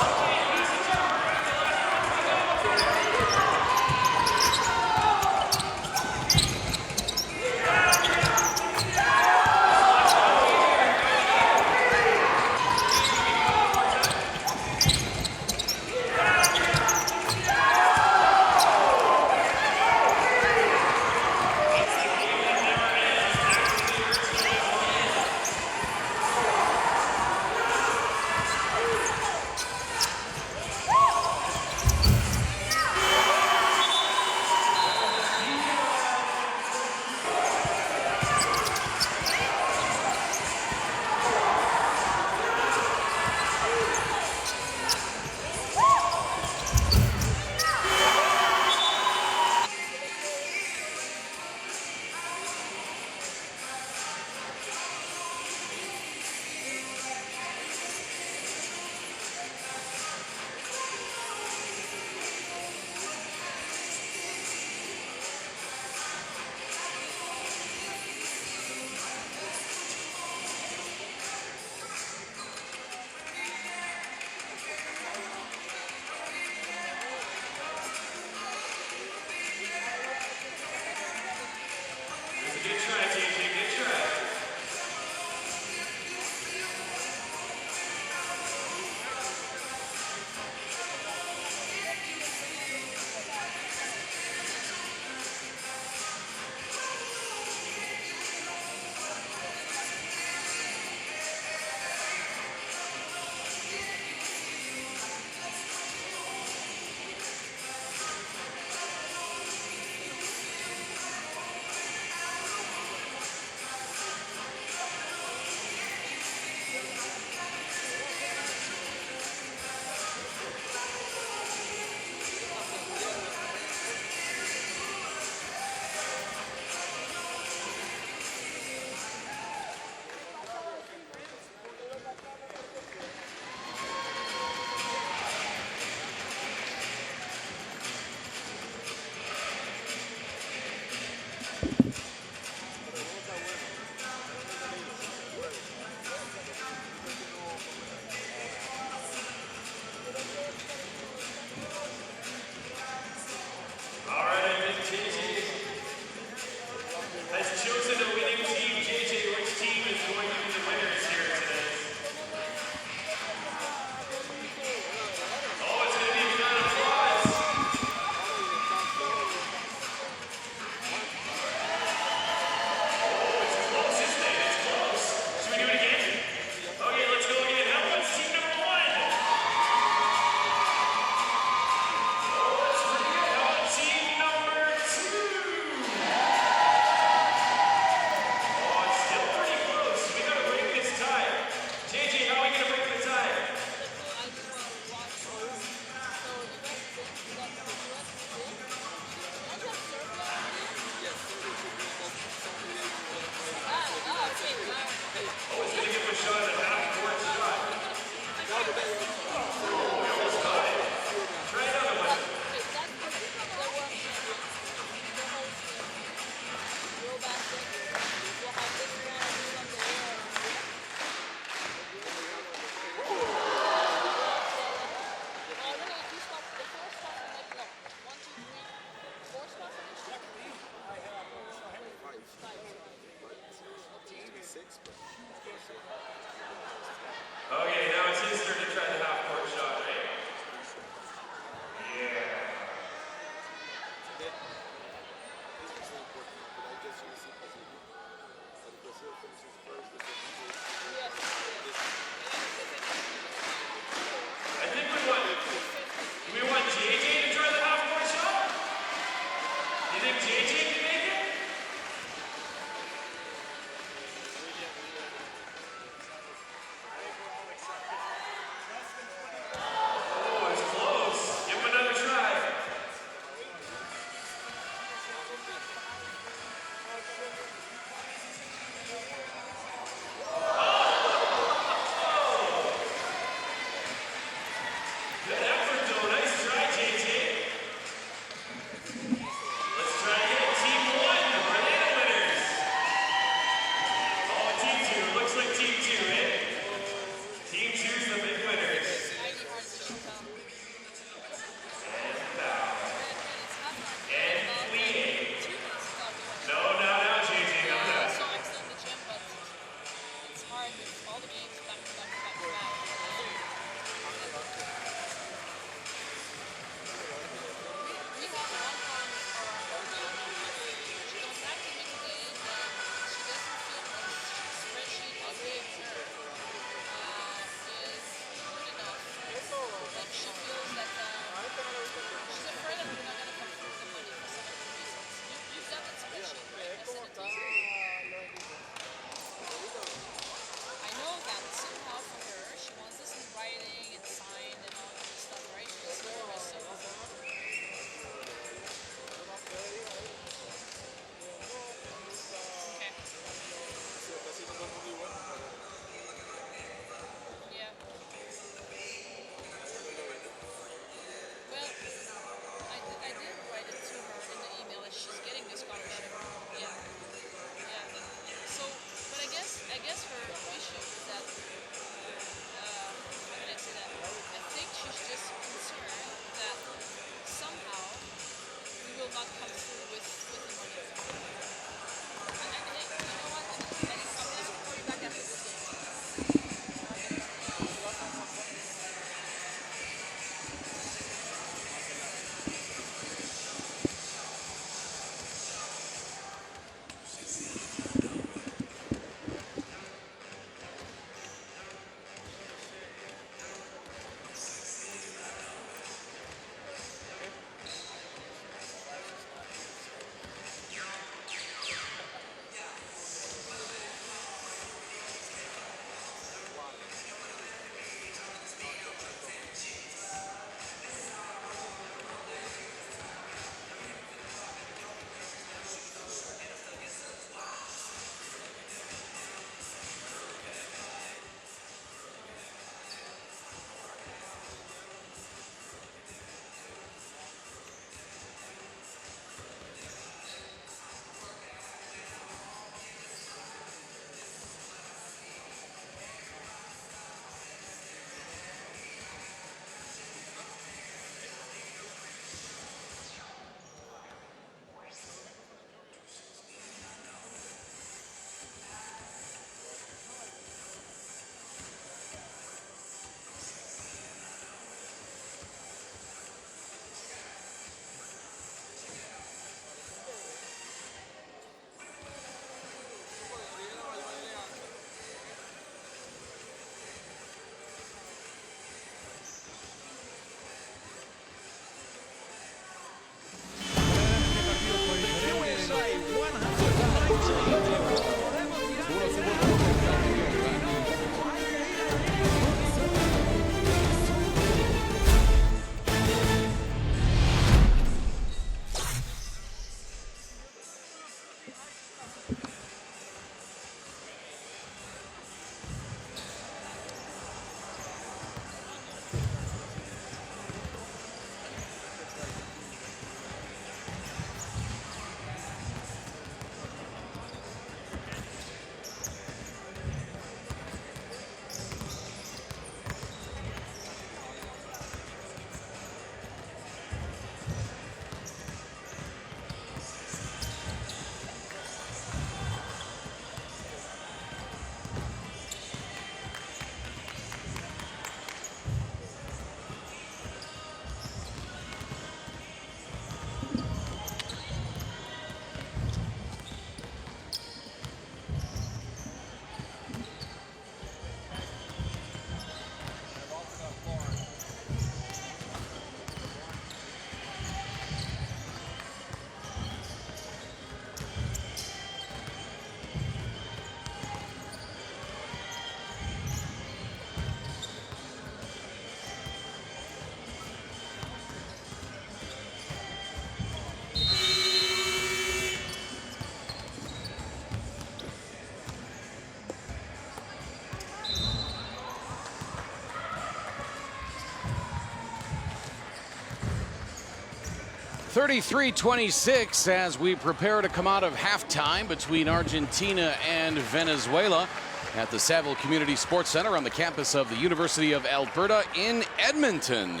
33-26 as we prepare to come out of halftime between Argentina and Venezuela at the Saville Community Sports Center on the campus of the University of Alberta in Edmonton.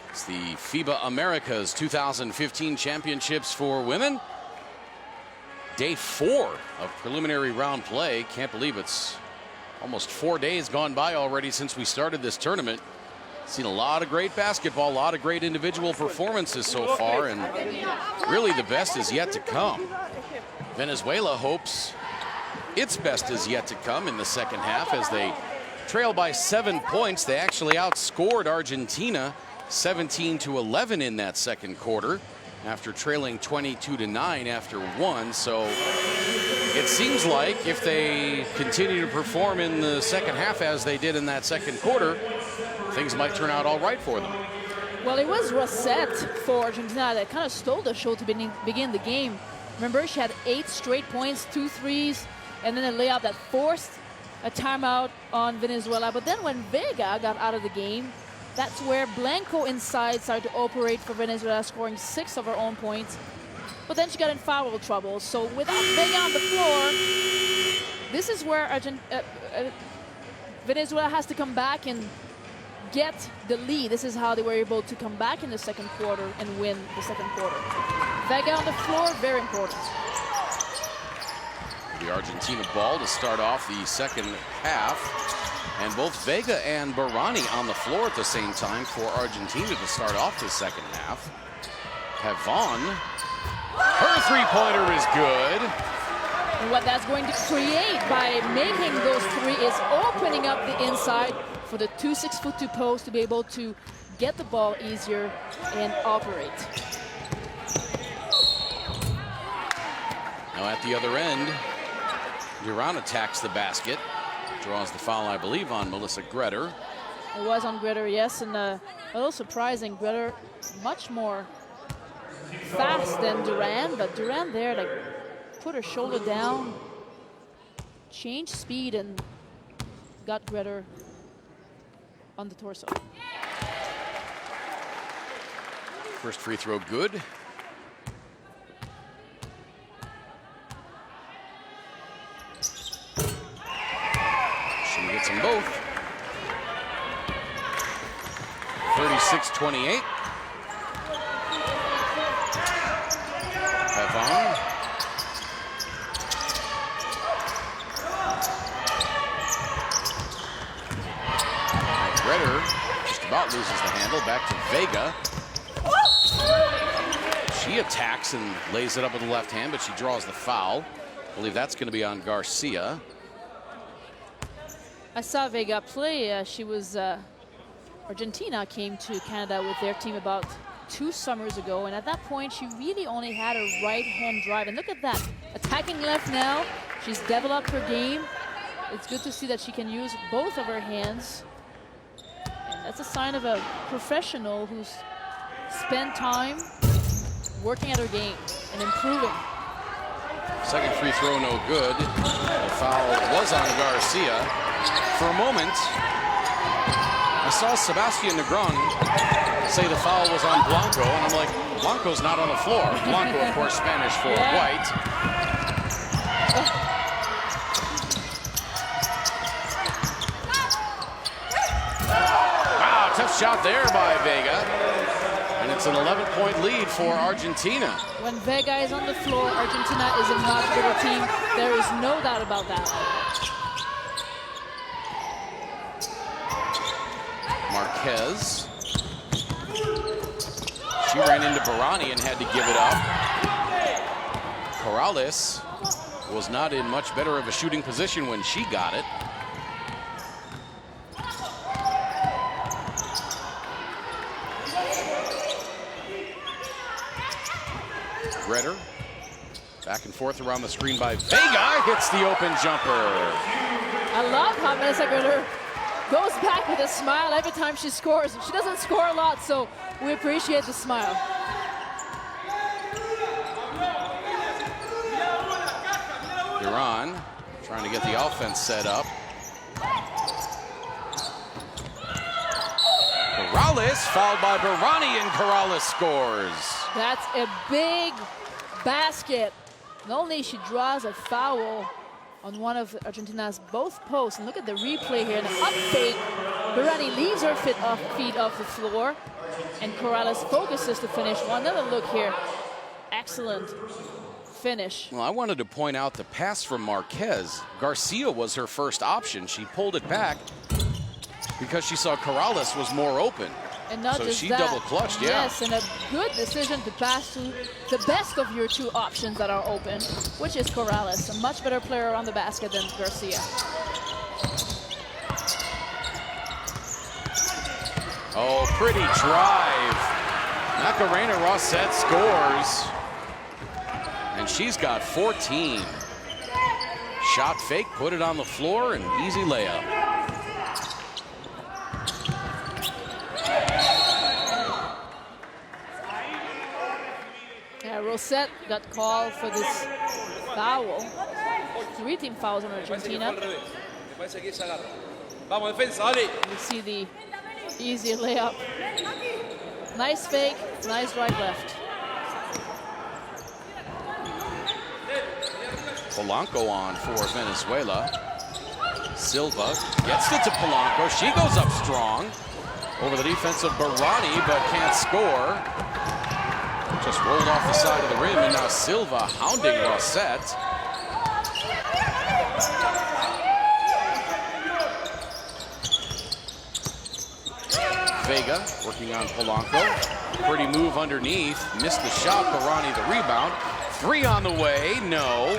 It's the FIBA Americas 2015 Championships for women. Day 4 of preliminary round play. Can't believe it's almost 4 days gone by already since we started this tournament. Seen a lot of great basketball, a lot of great individual performances so far, and really the best is yet to come. Venezuela hopes its best is yet to come in the second half as they trail by 7 points. They actually outscored Argentina 17-11 in that second quarter after trailing 22-9 after one. So it seems like if they continue to perform in the second half as they did in that second quarter, things might turn out all right for them. Well, it was Rosette for Argentina that kind of stole the show to begin the game. Remember, she had 8 straight points, 2 threes, and then a layup that forced a timeout on Venezuela. But then when Vega got out of the game, that's where Blanco inside started to operate for Venezuela, scoring 6 of her own points. But then she got in foul trouble. So without Vega on the floor, this is where Venezuela has to come back and get the lead. This is how they were able to come back in the second quarter and win the second quarter. Vega on the floor, very important. The Argentina ball to start off the second half. And both Vega and Barani on the floor at the same time for Argentina to start off the second half. Pavon, her three-pointer is good. And what that's going to create by making those 3 is opening up the inside for the 2 6'2" posts to be able to get the ball easier and operate. Now at the other end, Duran attacks the basket. Draws the foul, I believe, on Melissa Gretter. It was on Gretter, yes, and a little surprising. Gretter much more fast than Duran, but Duran there, like, put her shoulder down, changed speed, and got Gretter on the torso. First free throw good. She gets them both. 36-28. Pavon. Gretter just about loses the handle. Back to Vega. She attacks and lays it up with the left hand, but she draws the foul. I believe that's going to be on Garcia. I saw Vega play. She was Argentina came to Canada with their team about 2 summers ago, and at that point she really only had a right-hand drive. And look at that, attacking left now. She's developed her game. It's good to see that she can use both of her hands. And that's a sign of a professional who's spent time working at her game and improving. Second free throw no good. The foul was on Garcia. For a moment, I saw Sebastian Negron say the foul was on Blanco, and I'm like, Blanco's not on the floor. Blanco, of course, Spanish for white. Wow, tough shot there by Vega. And it's an 11-point lead for Argentina. When Vega is on the floor, Argentina is a much better team. There is no doubt about that. Marquez. She ran into Barani and had to give it up. Corrales was not in much better of a shooting position when she got it. Gretter. Back and forth around the screen by Vega. Hits the open jumper. I love how Melissa Gretter goes back with a smile every time she scores. She doesn't score a lot, so we appreciate the smile. Iran trying to get the offense set up. Corrales fouled by Barani, and Corrales scores. That's a big basket. Not only she draws a foul on one of Argentina's both posts, and look at the replay here, and the up fake. Barani leaves her feet off the floor, and Corrales focuses to finish. Well, another look here. Excellent finish. Well, I wanted to point out the pass from Marquez. Garcia was her first option. She pulled it back because she saw Corrales was more open. And not so just she that. double clutched, yeah. Yes, and a good decision to pass to the best of your two options that are open, which is Corrales, a much better player around the basket than Garcia. Oh, pretty drive. Macarena Rosset scores. And she's got 14. Shot fake, put it on the floor, and easy layup. Yeah, Rosset got called for this foul. 3 team fouls on Argentina. You see the easy layup. Nice fake, nice drive left. Polanco on for Venezuela. Silva gets it to Polanco. She goes up strong over the defense of Barani, but can't score. Just rolled off the side of the rim, and now Silva hounding Rosset. Vega working on Polanco. Pretty move underneath. Missed the shot. Barani the rebound. 3 on the way. No.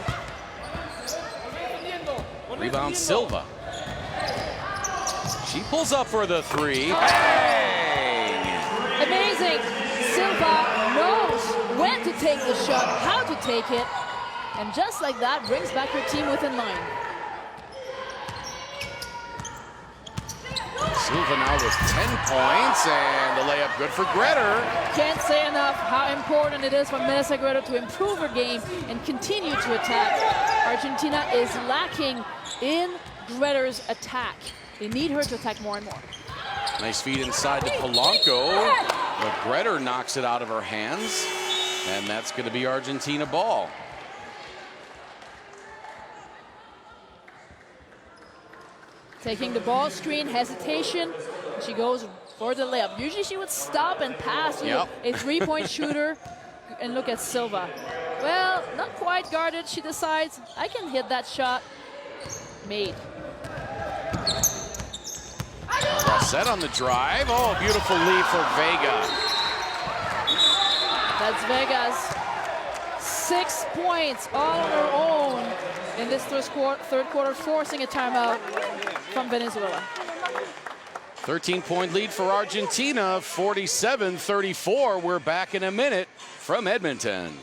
Rebound Silva. She pulls up for the 3. Bang! Amazing. Silva knows when to take the shot, how to take it, and just like that, brings back her team within line. Silva now with 10 points, and the layup good for Gretter. Can't say enough how important it is for Melissa Gretter to improve her game and continue to attack. Argentina is lacking in Gretter's attack. They need her to attack more and more. Nice feed inside to Polanco, but Gretter knocks it out of her hands, and that's going to be Argentina ball. Taking the ball screen, hesitation. She goes for the layup. Usually she would stop and pass to a 3-point shooter. And look at Silva. Well, not quite guarded. She decides, I can hit that shot. Made. Rosset on the drive. Oh, beautiful lead for Vega. That's Vega's 6 points all on her own in this third quarter, forcing a timeout from Venezuela. 13-point lead for Argentina, 47-34. We're back in a minute from Edmonton.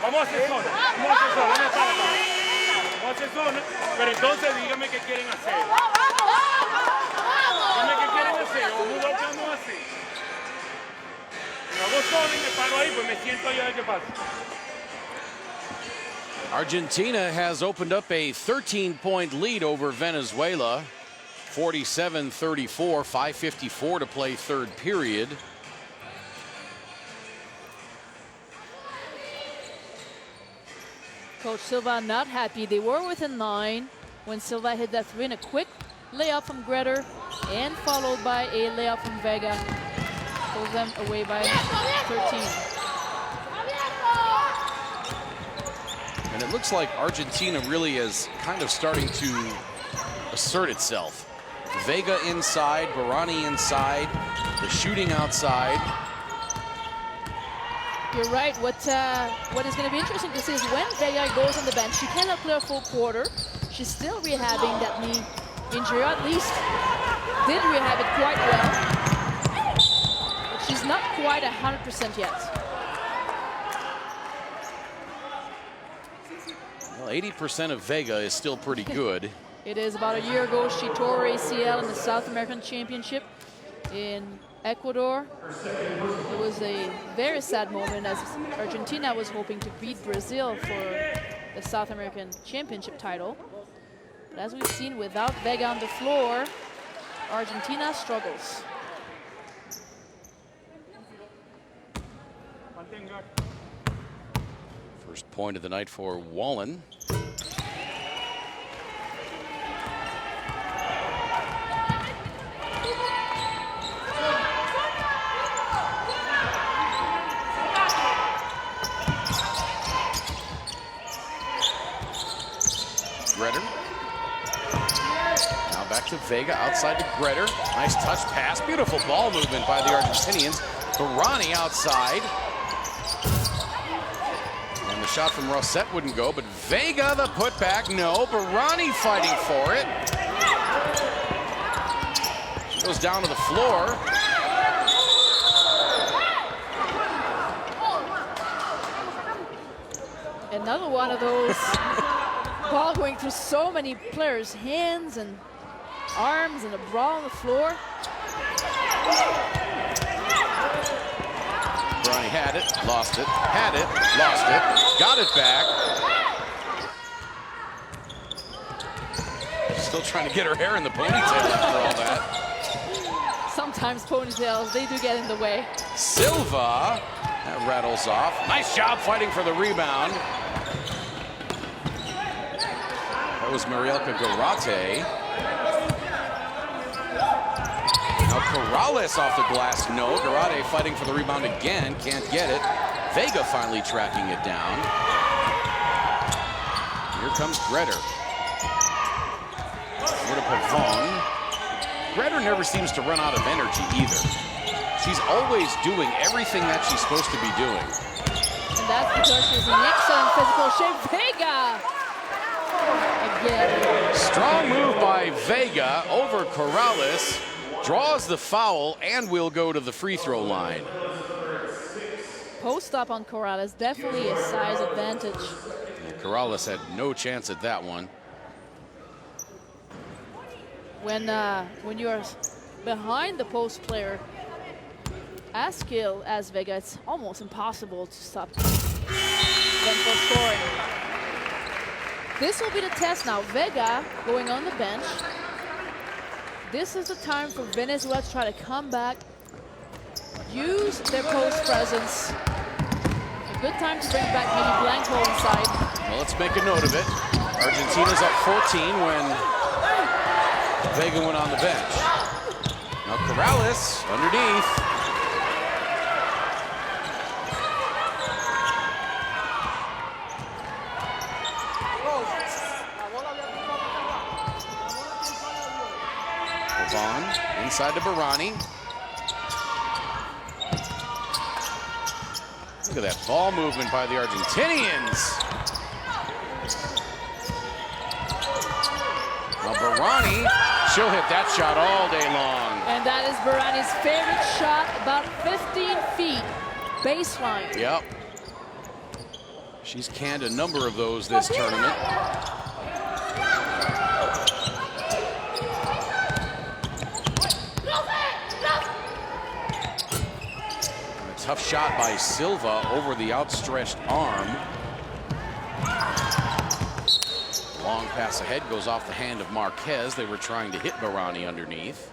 Vamos a hacer zona, pero entonces dígame qué quieren hacer. Dígame qué quieren hacer, vamos así. Hago zona y me paro ahí, pues me siento ahí a ver qué pasa. Argentina has opened up a 13-point lead over Venezuela, 47-34, 5:54 to play third period. Coach Silva not happy. They were within 9 when Silva hit that 3 in a quick layup from Gretter and followed by a layup from Vega. Pulls them away by 13. And it looks like Argentina really is kind of starting to assert itself. Vega inside, Barani inside, the shooting outside. You're right. What is going to be interesting to see is when Vega goes on the bench, she cannot play a full quarter. She's still rehabbing that knee injury, or at least did rehab it quite well. But she's not quite 100% yet. Well, 80% of Vega is still pretty good. It is. About a year ago, she tore her ACL in the South American Championship in Ecuador. It was a very sad moment as Argentina was hoping to beat Brazil for the South American Championship title. But as we've seen, without Vega on the floor, Argentina struggles. First point of the night for Wallen. Gretter. Now back to Vega, outside to Gretter. Nice touch pass, beautiful ball movement by the Argentinians. Barani outside. And the shot from Rosette wouldn't go, but Vega the putback, no. Barani fighting for it. She goes down to the floor. Another one of those ball going through so many players' hands and arms, and a brawl on the floor. Barani had it, lost it, had it, lost it, got it back. Still trying to get her hair in the ponytail after all that. Sometimes ponytails, they do get in the way. Silva, that rattles off. Nice job fighting for the rebound. That was Marielka Garate. Now Corrales off the glass, no. Garate fighting for the rebound again, can't get it. Vega finally tracking it down. Here comes Gretter. Over to Pavon. Gretter never seems to run out of energy either. She's always doing everything that she's supposed to be doing. And that's because she's in excellent physical shape. Vega! Again. Strong move by Vega over Corrales. Draws the foul and will go to the free throw line. Post up on Corrales, definitely a size advantage. And Corrales had no chance at that one. When you are behind the post player, as skilled as Vega, it's almost impossible to stop them from scoring. This will be the test now. Vega going on the bench. This is the time for Venezuela to try to come back, use their post presence. A good time to bring back maybe Blanco inside. Well, let's make a note of it. Argentina's up 14 when Vega went on the bench. Now Corrales underneath. Pavon inside to Barani. Look at that ball movement by the Argentinians. Now Barani, she'll hit that shot all day long. And that is Barani's favorite shot, about 15 feet, baseline. Yep. She's canned a number of those this tournament. A tough shot by Silva over the outstretched arm. Long pass ahead goes off the hand of Marquez. They were trying to hit Barani underneath.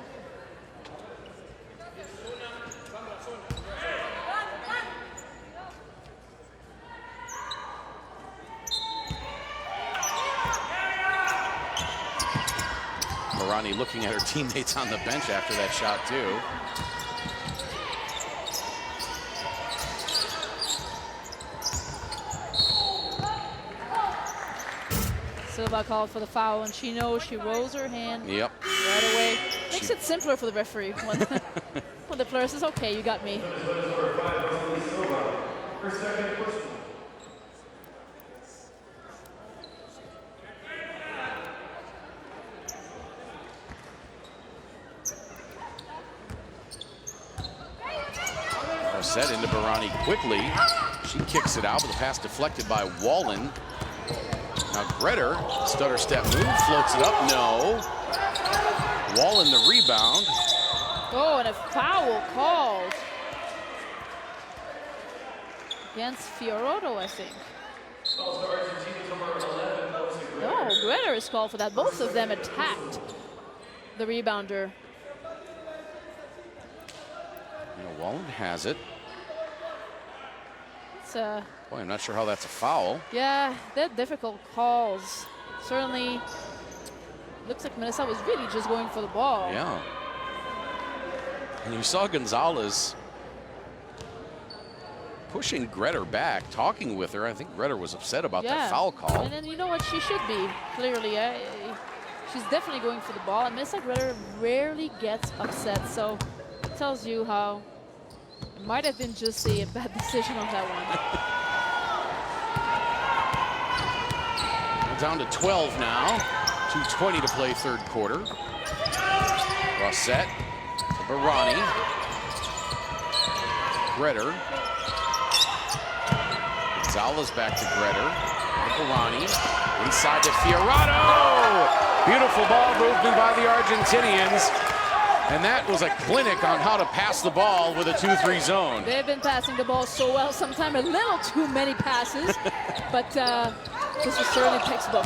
Barani looking at her teammates on the bench after that shot too. Silva called for the foul, and she knows she rolls her hand right away. Makes it simpler for the referee when, when the player says, okay, you got me. Set into Barani quickly. She kicks it out with a pass deflected by Wallen. Now Gretter, stutter step move, floats it up, no. Wallen the rebound. Oh, and a foul called against Fiorotto, I think. No, Gretter is called for that. Both of them attacked the rebounder. Wallen has it. It's Boy, I'm not sure how that's a foul. yeah, they're difficult calls. Certainly looks like Minnesota was really just going for the ball. Yeah. And you saw Gonzalez pushing Gretter back, talking with her. I think Gretter was upset about that foul call. And then you know what, she should be, clearly. She's definitely going for the ball. And Minnesota Gretter rarely gets upset, so it tells you how it might have been just a bad decision on that one. Down to 12 now. 2:20 to play third quarter. Rossett to Barani. Gretter. Gonzalez back to Gretter. Barani. Inside to Fiorotto. Beautiful ball movement by the Argentinians. And that was a clinic on how to pass the ball with a 2-3 zone. They've been passing the ball so well, sometimes a little too many passes, but this is certainly textbook.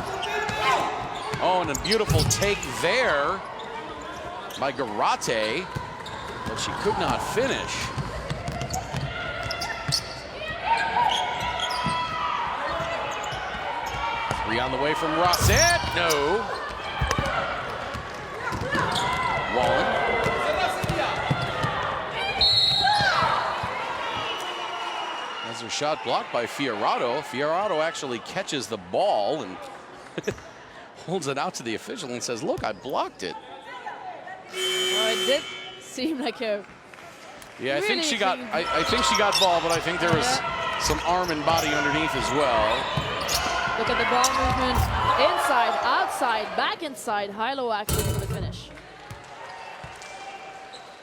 Oh, and a beautiful take there by Garate, but she could not finish. Three on the way from Rossett. No. Wallen. As her shot blocked by Fiorotto. Fiorotto actually catches the ball and holds it out to the official and says, look, I blocked it. Well, it did seem like a Yeah, I really think she got ball, but I think there was some arm and body underneath as well. Look at the ball movement. Inside, outside, back inside. High-low action for the finish.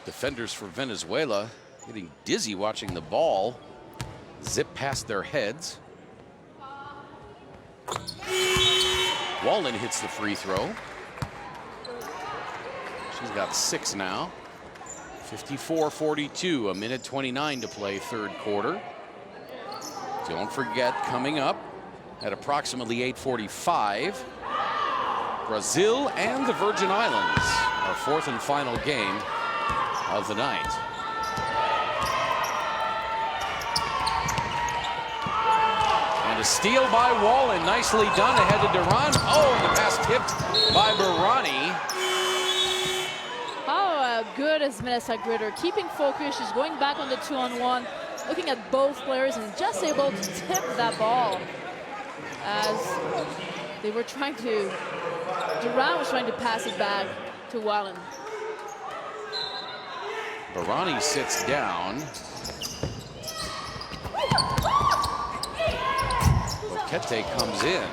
Defenders for Venezuela getting dizzy watching the ball zip past their heads. Wallen hits the free throw. She's got 6 now. 54-42, a minute 29 to play third quarter. Don't forget, coming up at approximately 8:45, Brazil and the Virgin Islands, our fourth and final game of the night. And a steal by Wallen, nicely done ahead to Duran. Oh, and the pass tipped by Barani. How good is Minnesota Gretter? Keeping focus, she's going back on the 2-on-1, looking at both players and just able to tip that ball as they were trying to, Duran was trying to pass it back to Wallen. Barani sits down. Boquete comes in.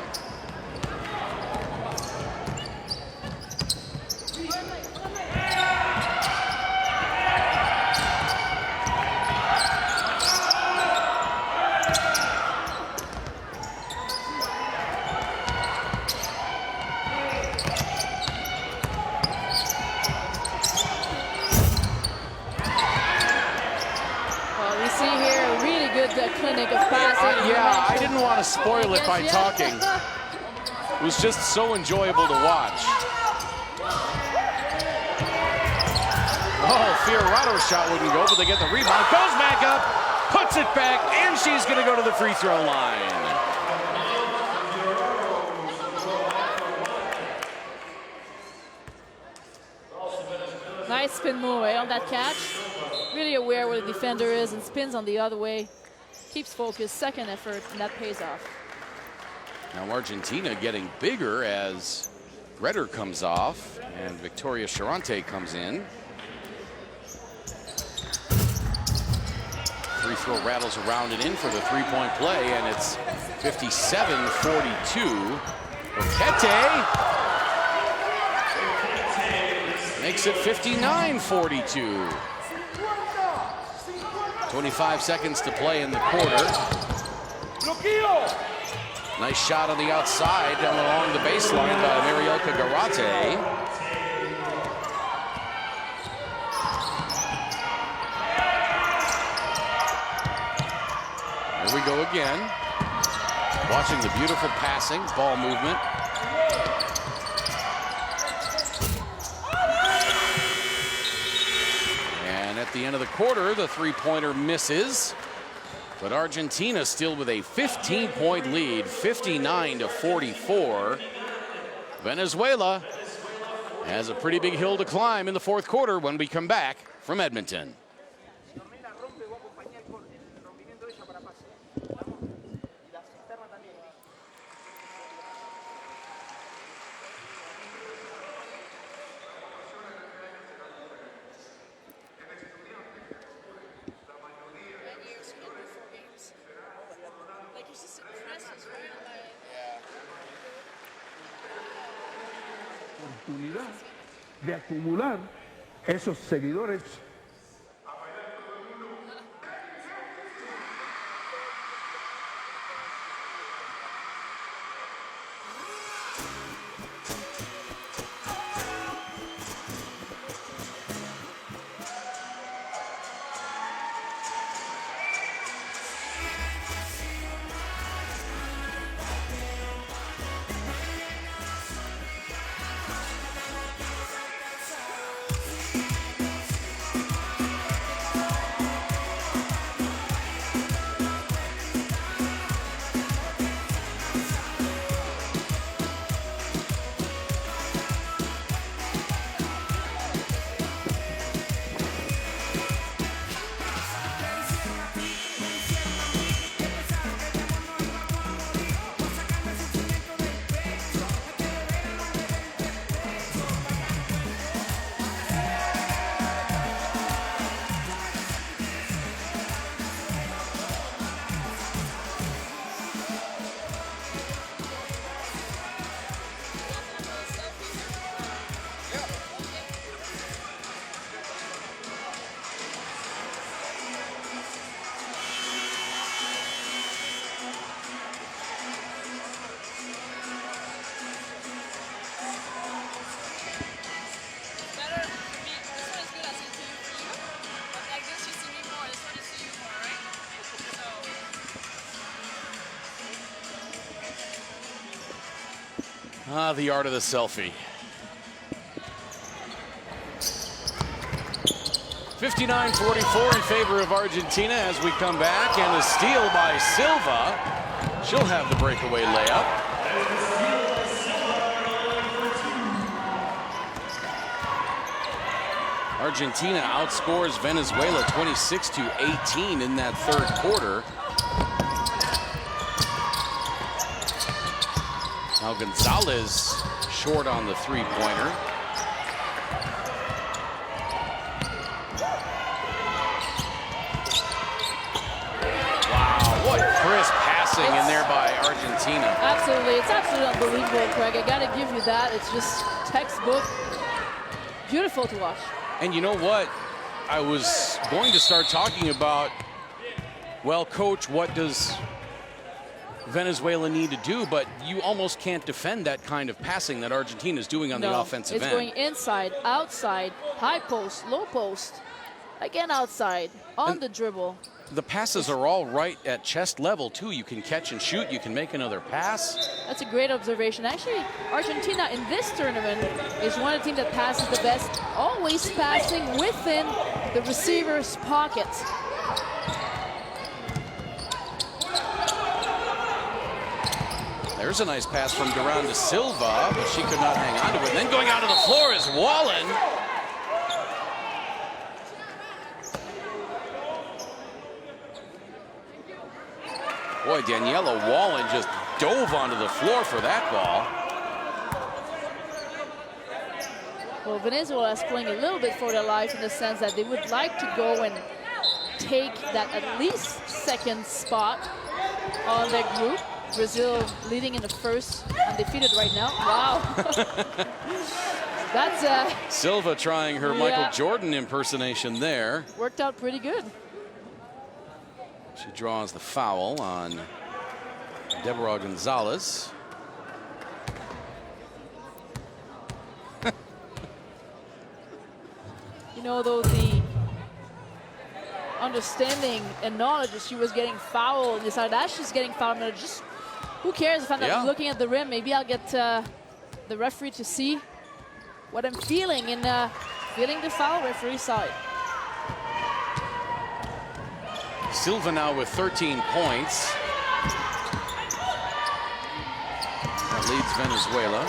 Clinic of passing. Yeah, I didn't want to spoil it by talking. It was just so enjoyable to watch. Oh, Fiorotto's shot wouldn't go, but they get the rebound. Goes back up, puts it back, and she's going to go to the free throw line. Nice spin move on that catch. Really aware where the defender is and spins on the other way. Keeps focus, second effort, and that pays off. Now Argentina getting bigger as Gretter comes off and Victoria Charante comes in. Free throw rattles around and in for the three-point play, and it's 57-42. Boquete makes it 59-42. 25 seconds to play in the quarter. Nice shot on the outside down along the baseline by Marielka Garate. Here we go again. Watching the beautiful passing, ball movement. And at the end of the quarter, the three-pointer misses. But Argentina still with a 15-point lead, 59-44. Venezuela has a pretty big hill to climb in the fourth quarter when we come back from Edmonton. De acumular esos seguidores. Ah, the art of the selfie. 59-44 in favor of Argentina as we come back, and a steal by Silva. She'll have the breakaway layup. Argentina outscores Venezuela 26-18 in that third quarter. Now Gonzalez short on the three-pointer. Wow, what crisp passing in there by Argentina. Absolutely, it's absolutely unbelievable, Craig. I gotta give you that. It's just textbook. Beautiful to watch. And you know what? I was going to start talking about, well, coach, what does Venezuela need to do? But you almost can't defend that kind of passing that Argentina is doing on the offensive end. It's going inside, outside, high post, low post, again outside, on the dribble. The passes are all right at chest level, too. You can catch and shoot. You can make another pass. That's a great observation. Actually, Argentina in this tournament is one of the teams that passes the best, always passing within the receiver's pocket. There's a nice pass from Duran to Silva, but she could not hang on to it. And then going out to the floor is Wallen. Boy, Daniela Wallen just dove onto the floor for that ball. Well, Venezuela is playing a little bit for their life in the sense that they would like to go and take that at least second spot on their group. Brazil leading in the first, undefeated right now. Wow. That's Silva trying her Michael Jordan impersonation there. Worked out pretty good. She draws the foul on Deborah Gonzalez. You know, though, the understanding and knowledge that she was getting fouled, and decided that she's getting fouled, but just who cares if I'm not looking at the rim? Maybe I'll get the referee to see what I'm feeling, and feeling the foul, referee saw it. Silva now with 13 points. That leads Venezuela.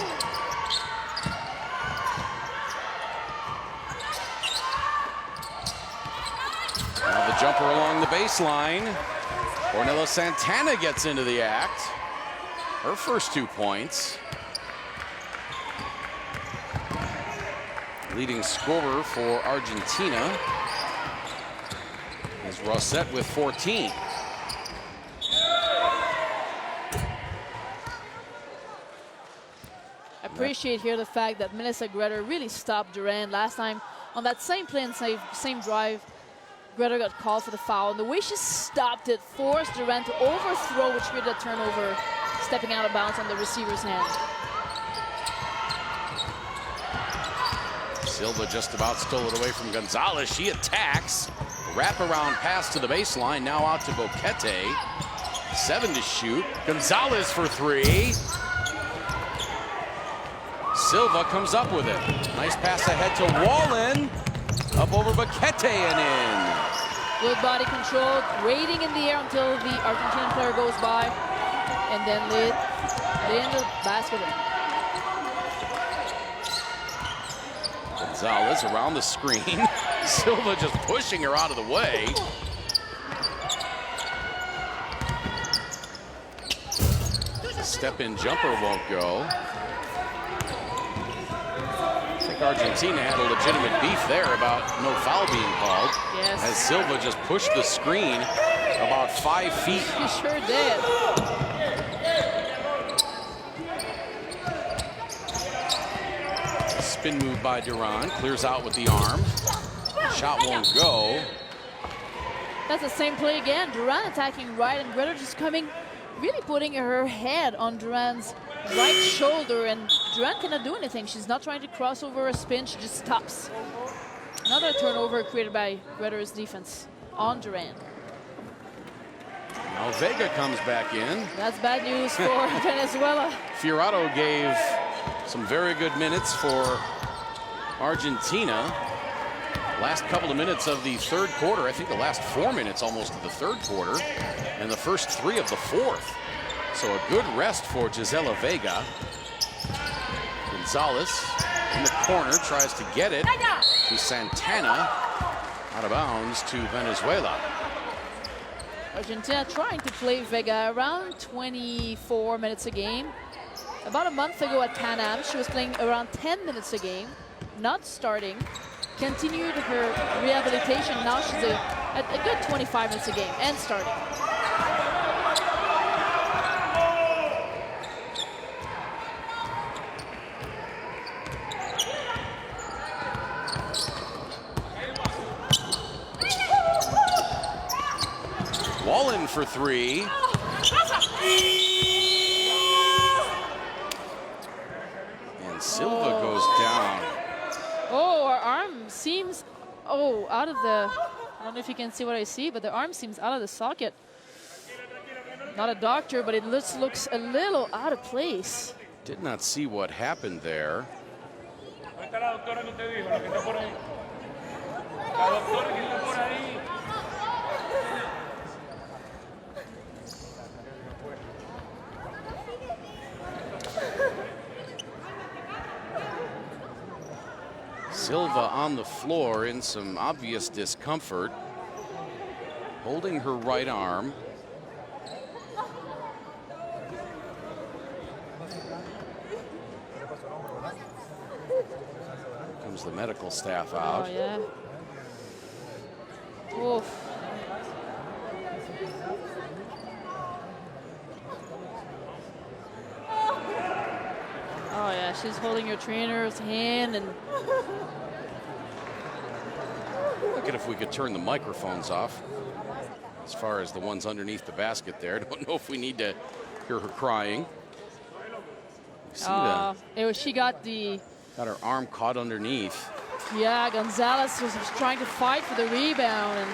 Now the jumper along the baseline. Ornella Santana gets into the act. Her first 2 points. Leading scorer for Argentina is Rosette with 14. I appreciate here the fact that Melissa Greder really stopped Durant last time on that same play and same drive. Greder got called for the foul, and the way she stopped it forced Durant to overthrow, which created a turnover, stepping out of bounds on the receiver's hand. Silva just about stole it away from Gonzalez. She attacks. Wraparound pass to the baseline. Now out to Boquete. 7 to shoot. Gonzalez for 3. Silva comes up with it. Nice pass ahead to Wallen. Up over Boquete and in. Good body control, waiting in the air until the Argentinian player goes by, and then lay in the basket. Gonzalez around the screen. Silva just pushing her out of the way. Step-in jumper won't go. I think Argentina had a legitimate beef there about no foul being called. Yes. As Silva just pushed the screen about 5 feet. He sure did. Spin move by Duran, clears out with the arm. Shot won't go. That's the same play again. Duran attacking right, and Greder just coming, really putting her head on Duran's right shoulder, and Duran cannot do anything. She's not trying to cross over a spin, she just stops. Another turnover created by Greder's defense on Duran. Now Vega comes back in. That's bad news for Venezuela. Fiorado gave some very good minutes for Argentina. Last couple of minutes of the third quarter, I think the last 4 minutes almost of the third quarter, and the first 3 of the fourth. So a good rest for Gisela Vega. Gonzalez in the corner tries to get it to Santana. Out of bounds to Venezuela. Argentina trying to play Vega around 24 minutes a game. About a month ago at Pan Am, she was playing around 10 minutes a game, not starting. Continued her rehabilitation. Now she's at a good 25 minutes a game and starting. Wallen for 3. And Silva goes down. Oh, her arm seems, out of the, I don't know if you can see what I see, but the arm seems out of the socket. Not a doctor, but it looks a little out of place. Did not see what happened there. Silva on the floor in some obvious discomfort, holding her right arm. Comes the medical staff out. Oh, yeah. Oof. Oh, yeah, she's holding her trainer's hand, and Look at if we could turn the microphones off. as far as the ones underneath the basket there. Don't know if we need to hear her crying. She got her arm caught underneath. Yeah, Gonzalez was trying to fight for the rebound. And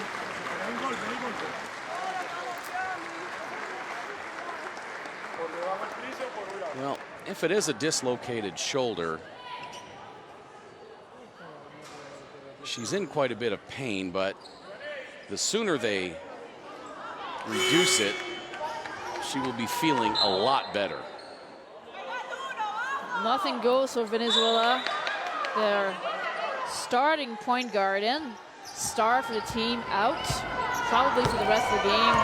well, if it is a dislocated shoulder, she's in quite a bit of pain, but the sooner they reduce it, she will be feeling a lot better. Nothing goes for Venezuela. Their starting point guard and star for the team out, probably for the rest of the game.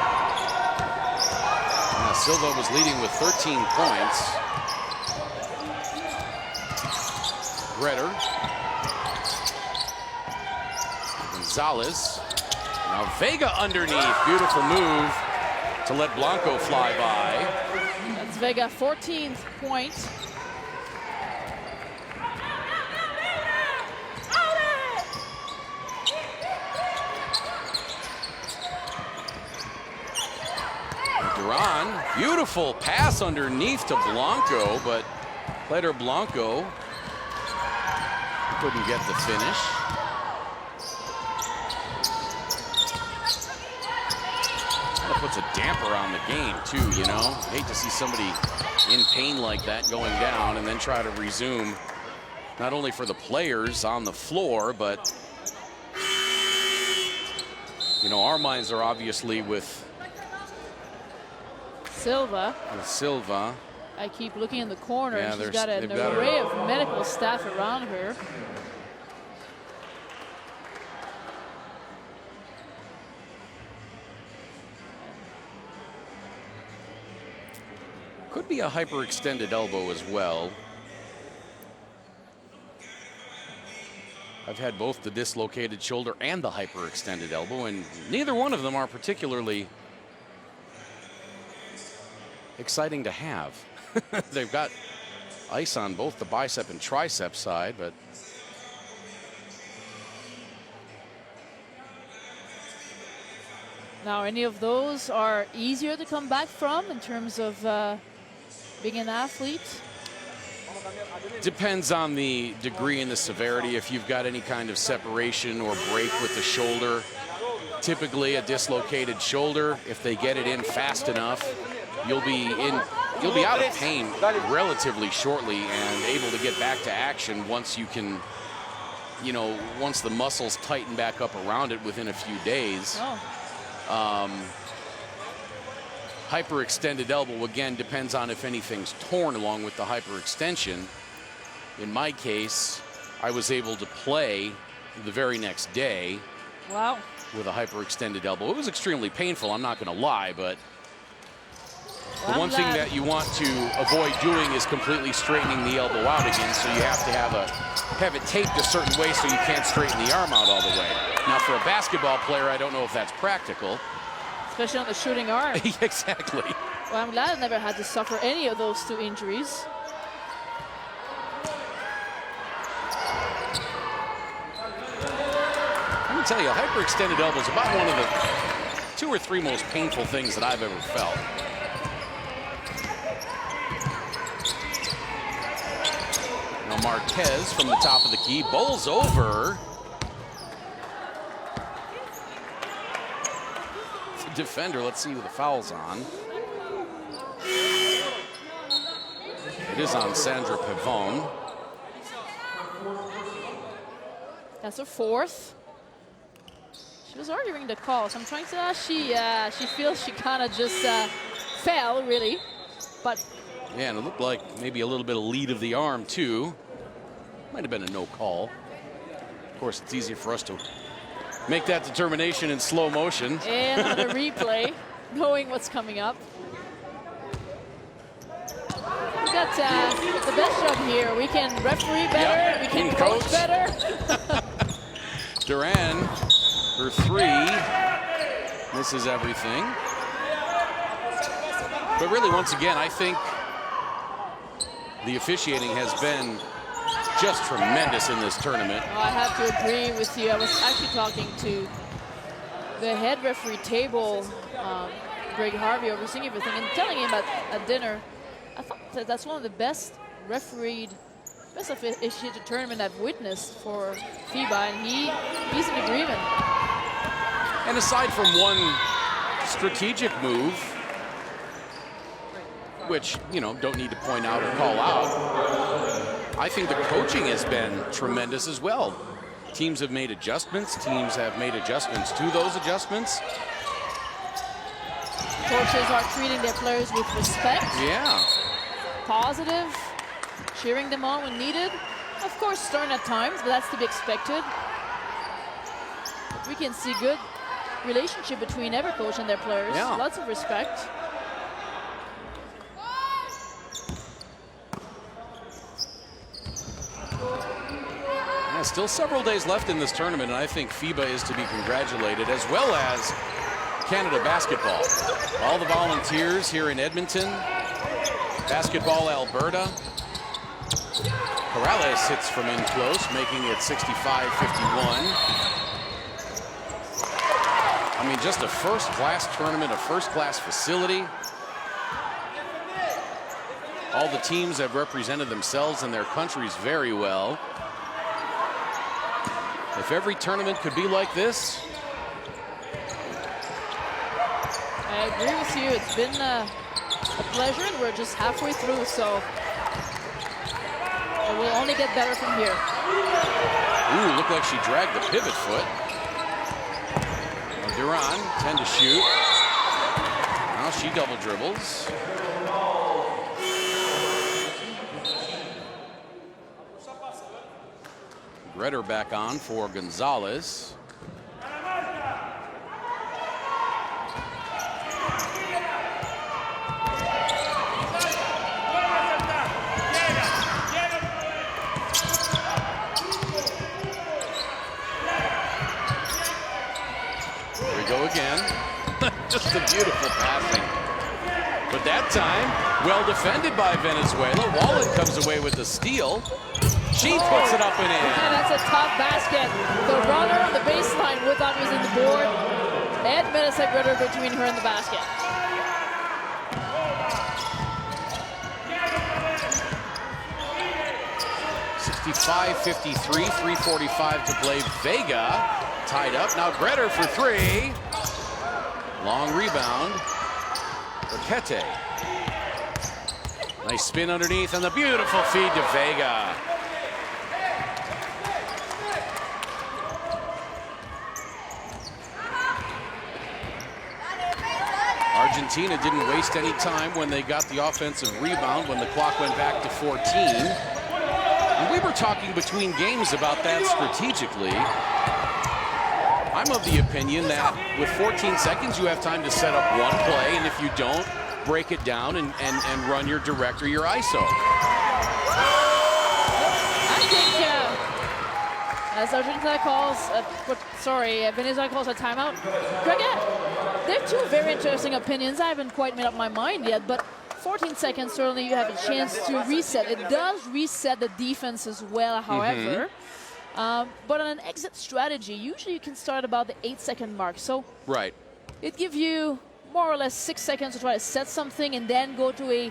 Silva was leading with 13 points. Greder. Gonzalez. Now Vega underneath. Beautiful move to let Blanco fly by. That's Vega, 14th point. Duran, beautiful pass underneath to Blanco, but later Blanco couldn't get the finish. That puts a damper on the game too, you know. Hate to see somebody in pain like that going down and then try to resume, not only for the players on the floor, but you know, our minds are obviously with Silva. I keep looking in the corner. Yeah, she's got an array of medical staff around her. Could be a hyperextended elbow as well. I've had both the dislocated shoulder and the hyperextended elbow, and neither one of them are particularly exciting to have. They've got ice on both the bicep and tricep side, but now any of those are easier to come back from in terms of being an athlete? Depends on the degree and the severity. If you've got any kind of separation or break with the shoulder, typically a dislocated shoulder, if they get it in fast enough, you'll be out of pain relatively shortly and able to get back to action once you can, you know, once the muscles tighten back up around it within a few days. Hyperextended elbow, again, depends on if anything's torn along with the hyperextension. In my case, I was able to play the very next day with a hyperextended elbow. It was extremely painful, I'm not going to lie, but the one thing that you want to avoid doing is completely straightening the elbow out again, so you have to have it taped a certain way so you can't straighten the arm out all the way. Now, for a basketball player, I don't know if that's practical. Especially on the shooting arm. Exactly. Well, I'm glad I never had to suffer any of those two injuries. Let me tell you, a hyperextended elbow is about one of the 2 or 3 most painful things that I've ever felt. Now Marquez from the top of the key bowls over the defender. Let's see who the foul's on. It is on Sandra Pavone. That's her 4th. She was arguing the call, so I'm trying to she feels she kind of just fell, really. But yeah, and it looked like maybe a little bit of lead of the arm, too. Might have been a no call. Of course, it's easier for us to make that determination in slow motion. And on a replay, knowing what's coming up. We've got the best job here. We can referee better, we can coach better. Duran, her 3, misses everything. But really, once again, I think the officiating has been just tremendous in this tournament. I have to agree with you. I was actually talking to the head referee table, Greg Harvey, overseeing everything and telling him at dinner, I thought that that's one of the best officiated tournament I've witnessed for FIBA, and he's in agreement. And aside from one strategic move, which, you know, don't need to point out or call out, I think the coaching has been tremendous as well. Teams have made adjustments. Teams have made adjustments to those adjustments. Coaches are treating their players with respect. Yeah. Positive, cheering them on when needed. Of course, stern at times, but that's to be expected. We can see good relationship between every coach and their players. Yeah. Lots of respect. Yeah, still several days left in this tournament, and I think FIBA is to be congratulated, as well as Canada basketball. All the volunteers here in Edmonton. Basketball Alberta. Corrales hits from in close, making it 65-51. I mean, just a first-class tournament, a first-class facility. All the teams have represented themselves and their countries very well. If every tournament could be like this. I agree with you. It's been a pleasure, and we're just halfway through, so it will only get better from here. Ooh, looked like she dragged the pivot foot. Duran, 10 to shoot. Now she double dribbles. Gretter back on for Gonzalez. Here we go again. Just a beautiful passing. But that time, well defended by Venezuela. Wallen comes away with the steal. She puts it up and in. And that's a tough basket. The runner on the baseline we thought was in the board. And Melissa Gretter between her and the basket. (65-53), 3:45 to play. Vega tied up. Now Gretter for three. Long rebound. Burkette. Nice spin underneath and the beautiful feed to Vega. Argentina didn't waste any time when they got the offensive rebound when the clock went back to 14. And we were talking between games about that strategically. I'm of the opinion that with 14 seconds, you have time to set up one play, and if you don't, break it down and run your direct or your ISO. I think as Argentina calls, Venezuela calls a timeout. Greg, there are two very interesting opinions. I haven't quite made up my mind yet, but 14 seconds, certainly you have a chance to reset. It does reset the defense as well, however. But on an exit strategy, usually you can start about the 8-second mark. So right. It gives you more or less 6 seconds to try to set something and then go to a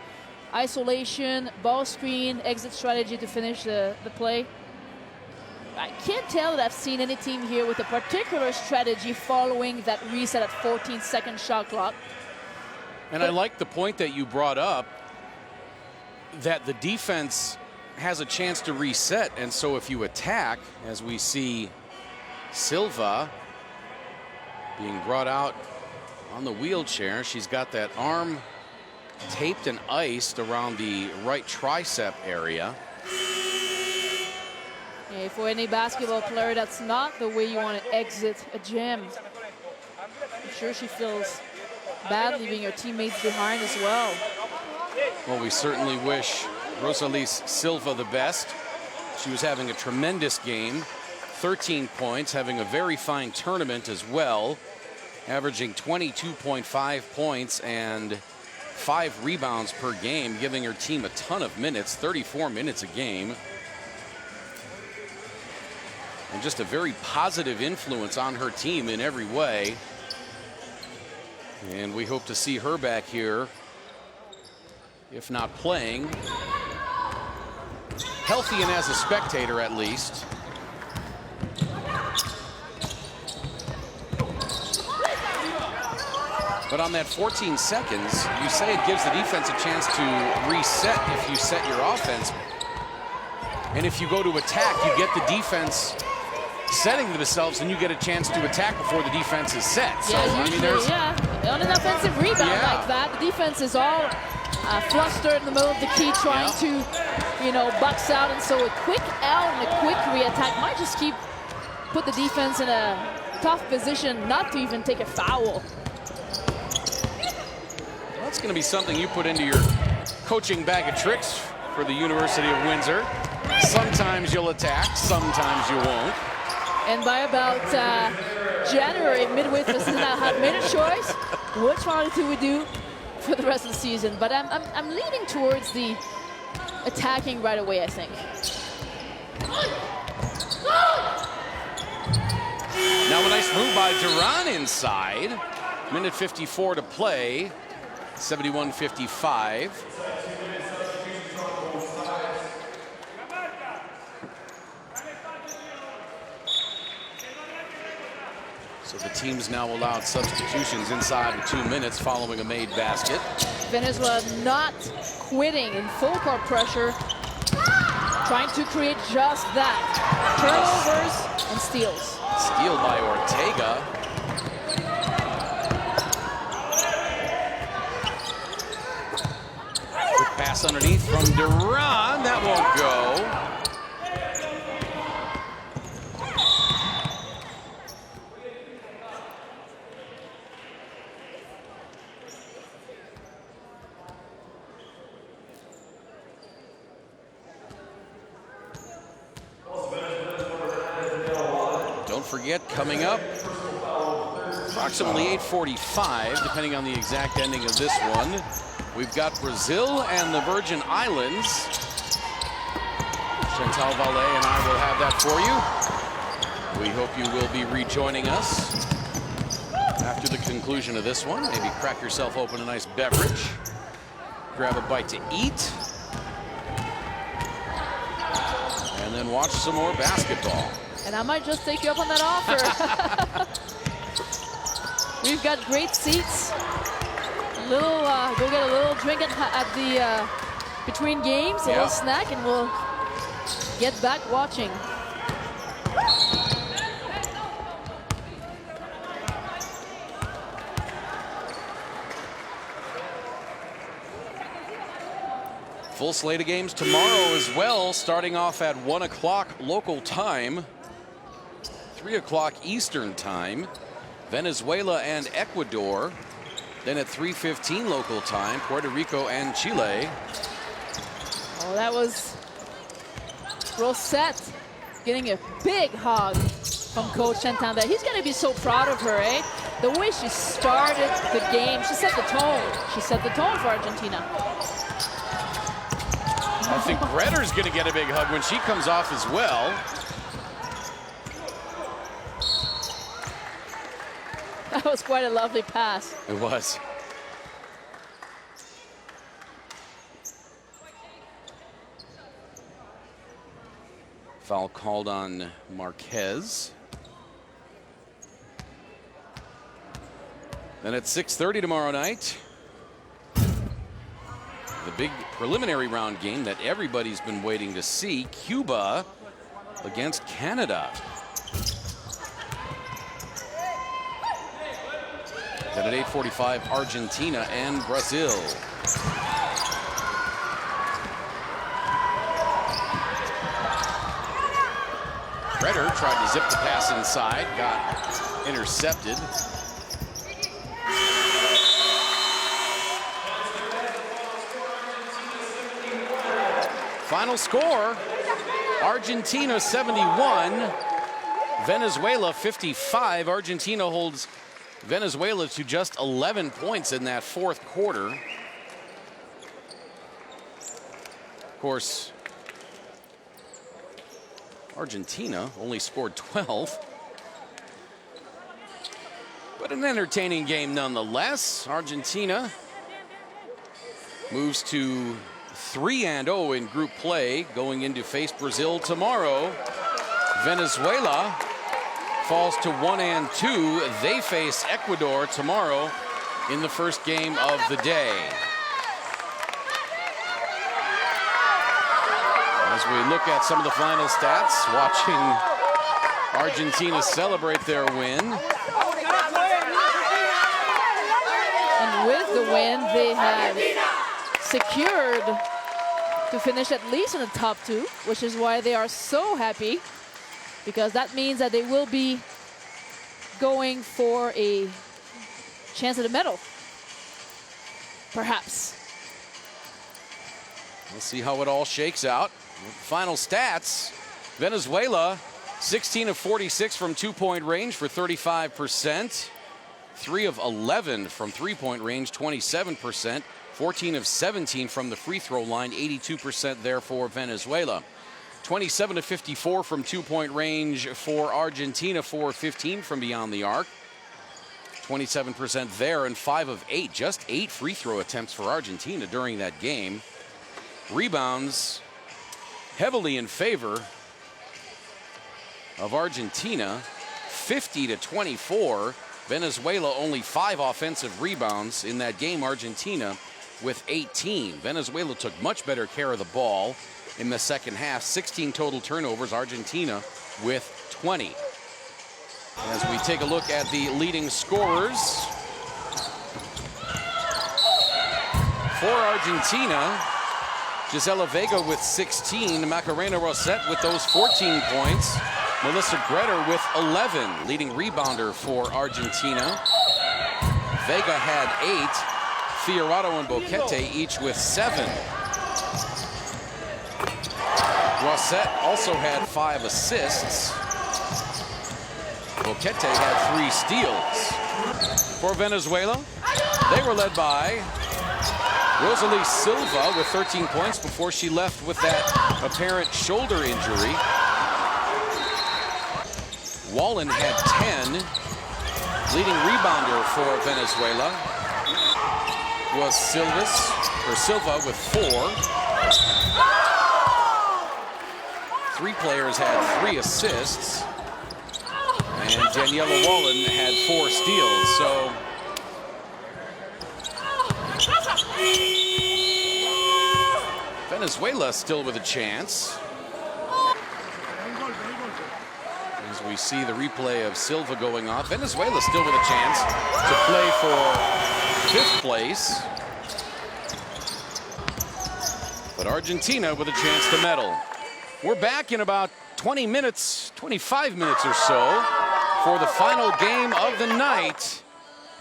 isolation, ball screen, exit strategy to finish the play. I can't tell that I've seen any team here with a particular strategy following that reset at 14-second shot clock. And I like the point that you brought up, that the defense has a chance to reset. And so if you attack, as we see Silva being brought out on the wheelchair, she's got that arm taped and iced around the right tricep area. Yeah, for any basketball player, that's not the way you want to exit a gym. I'm sure she feels bad leaving her teammates behind as well. Well, we certainly wish Rosalise Silva the best. She was having a tremendous game, 13 points, having a very fine tournament as well, averaging 22.5 points and 5 rebounds per game, giving her team a ton of minutes, 34 minutes a game. And just a very positive influence on her team in every way. And we hope to see her back here, if not playing, healthy and as a spectator at least. But on that 14 seconds, you say it gives the defense a chance to reset if you set your offense. And if you go to attack, you get the defense setting themselves, and you get a chance to attack before the defense is set. So, Yeah, I mean, there's... on an offensive rebound like that, the defense is all flustered in the middle of the key, trying to, you know, bucks out. And so a quick L and a quick re-attack might just put the defense in a tough position not to even take a foul. That's going to be something you put into your coaching bag of tricks for the University of Windsor. Sometimes you'll attack, sometimes you won't. And by about January, midway through the season, I had made a choice which one of the two we do for the rest of the season. But I'm leaning towards the attacking right away, I think. Now a nice move by Duran inside. Minute 54 to play. 71-55. So the team's now allowed substitutions inside of 2 minutes following a made basket. Venezuela not quitting in full court pressure, trying to create just that. Turnovers and steals. Steal by Ortega. Quick pass underneath from Duran. That won't go. Don't forget, coming up, approximately 8:45, depending on the exact ending of this one, we've got Brazil and the Virgin Islands. Chantal Valet and I will have that for you. We hope you will be rejoining us after the conclusion of this one. Maybe crack yourself open a nice beverage, grab a bite to eat, and then watch some more basketball. And I might just take you up on that offer. We've got great seats. Go get a little drink at the between games, a little snack, and we'll get back watching. Full slate of games tomorrow as well, starting off at 1 o'clock local time, 3 o'clock Eastern time, Venezuela and Ecuador. Then at 3:15 local time, Puerto Rico and Chile. Oh, that was Rosette getting a big hug from Coach Santander. He's going to be so proud of her, eh? The way she started the game, she set the tone. She set the tone for Argentina. I think Bretter's going to get a big hug when she comes off as well. That was quite a lovely pass. It was. Foul called on Marquez. Then at 6:30 tomorrow night, the big preliminary round game that everybody's been waiting to see, Cuba against Canada. Then at 8:45, Argentina and Brazil. Redder tried to zip the pass inside, got intercepted. Final score, Argentina 71, Venezuela 55. Argentina holds Venezuela to just 11 points in that fourth quarter. Of course, Argentina only scored 12. But an entertaining game nonetheless. Argentina moves to 3-0 in group play, going in to face Brazil tomorrow. Venezuela falls to 1-2. They face Ecuador tomorrow in the first game of the day. As we look at some of the final stats, watching Argentina celebrate their win. And with the win, they have secured to finish at least in the top 2, which is why they are so happy, because that means that they will be going for a chance at a medal, perhaps. We'll see how it all shakes out. Final stats: Venezuela 16 of 46 from 2-point range for 35%. 3 of 11 from 3-point range, 27%. 14 of 17 from the free throw line, 82% there for Venezuela. 27 of 54 from 2-point range for Argentina, 4 of 15 from beyond the arc. 27% there, and 5 of 8, just 8 free throw attempts for Argentina during that game. Rebounds heavily in favor of Argentina, 50-24. Venezuela only 5 offensive rebounds in that game. Argentina with 18. Venezuela took much better care of the ball in the second half. 16 total turnovers. Argentina with 20. As we take a look at the leading scorers for Argentina, Gisela Vega with 16, Macarena Rosset with those 14 points, Melissa Greder with 11, leading rebounder for Argentina. Vega had 8, Fiorado and Boquete each with 7. Rosset also had 5 assists. Boquete had 3 steals. For Venezuela, they were led by Rosalie Silva with 13 points before she left with that apparent shoulder injury. Wallen had 10. Leading rebounder for Venezuela was Silva with 4. 3 players had 3 assists. And Daniela Wallen had 4 steals. So Venezuela still with a chance. As we see the replay of Silva going off, Venezuela still with a chance to play for 5th place. But Argentina with a chance to medal. We're back in about 20 minutes, 25 minutes or so for the final game of the night.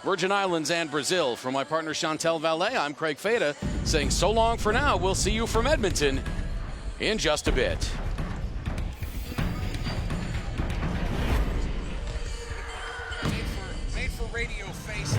Virgin Islands and Brazil. From my partner Chantel Valet, I'm Craig Feda saying so long for now. We'll see you from Edmonton in just a bit. Made for radio face.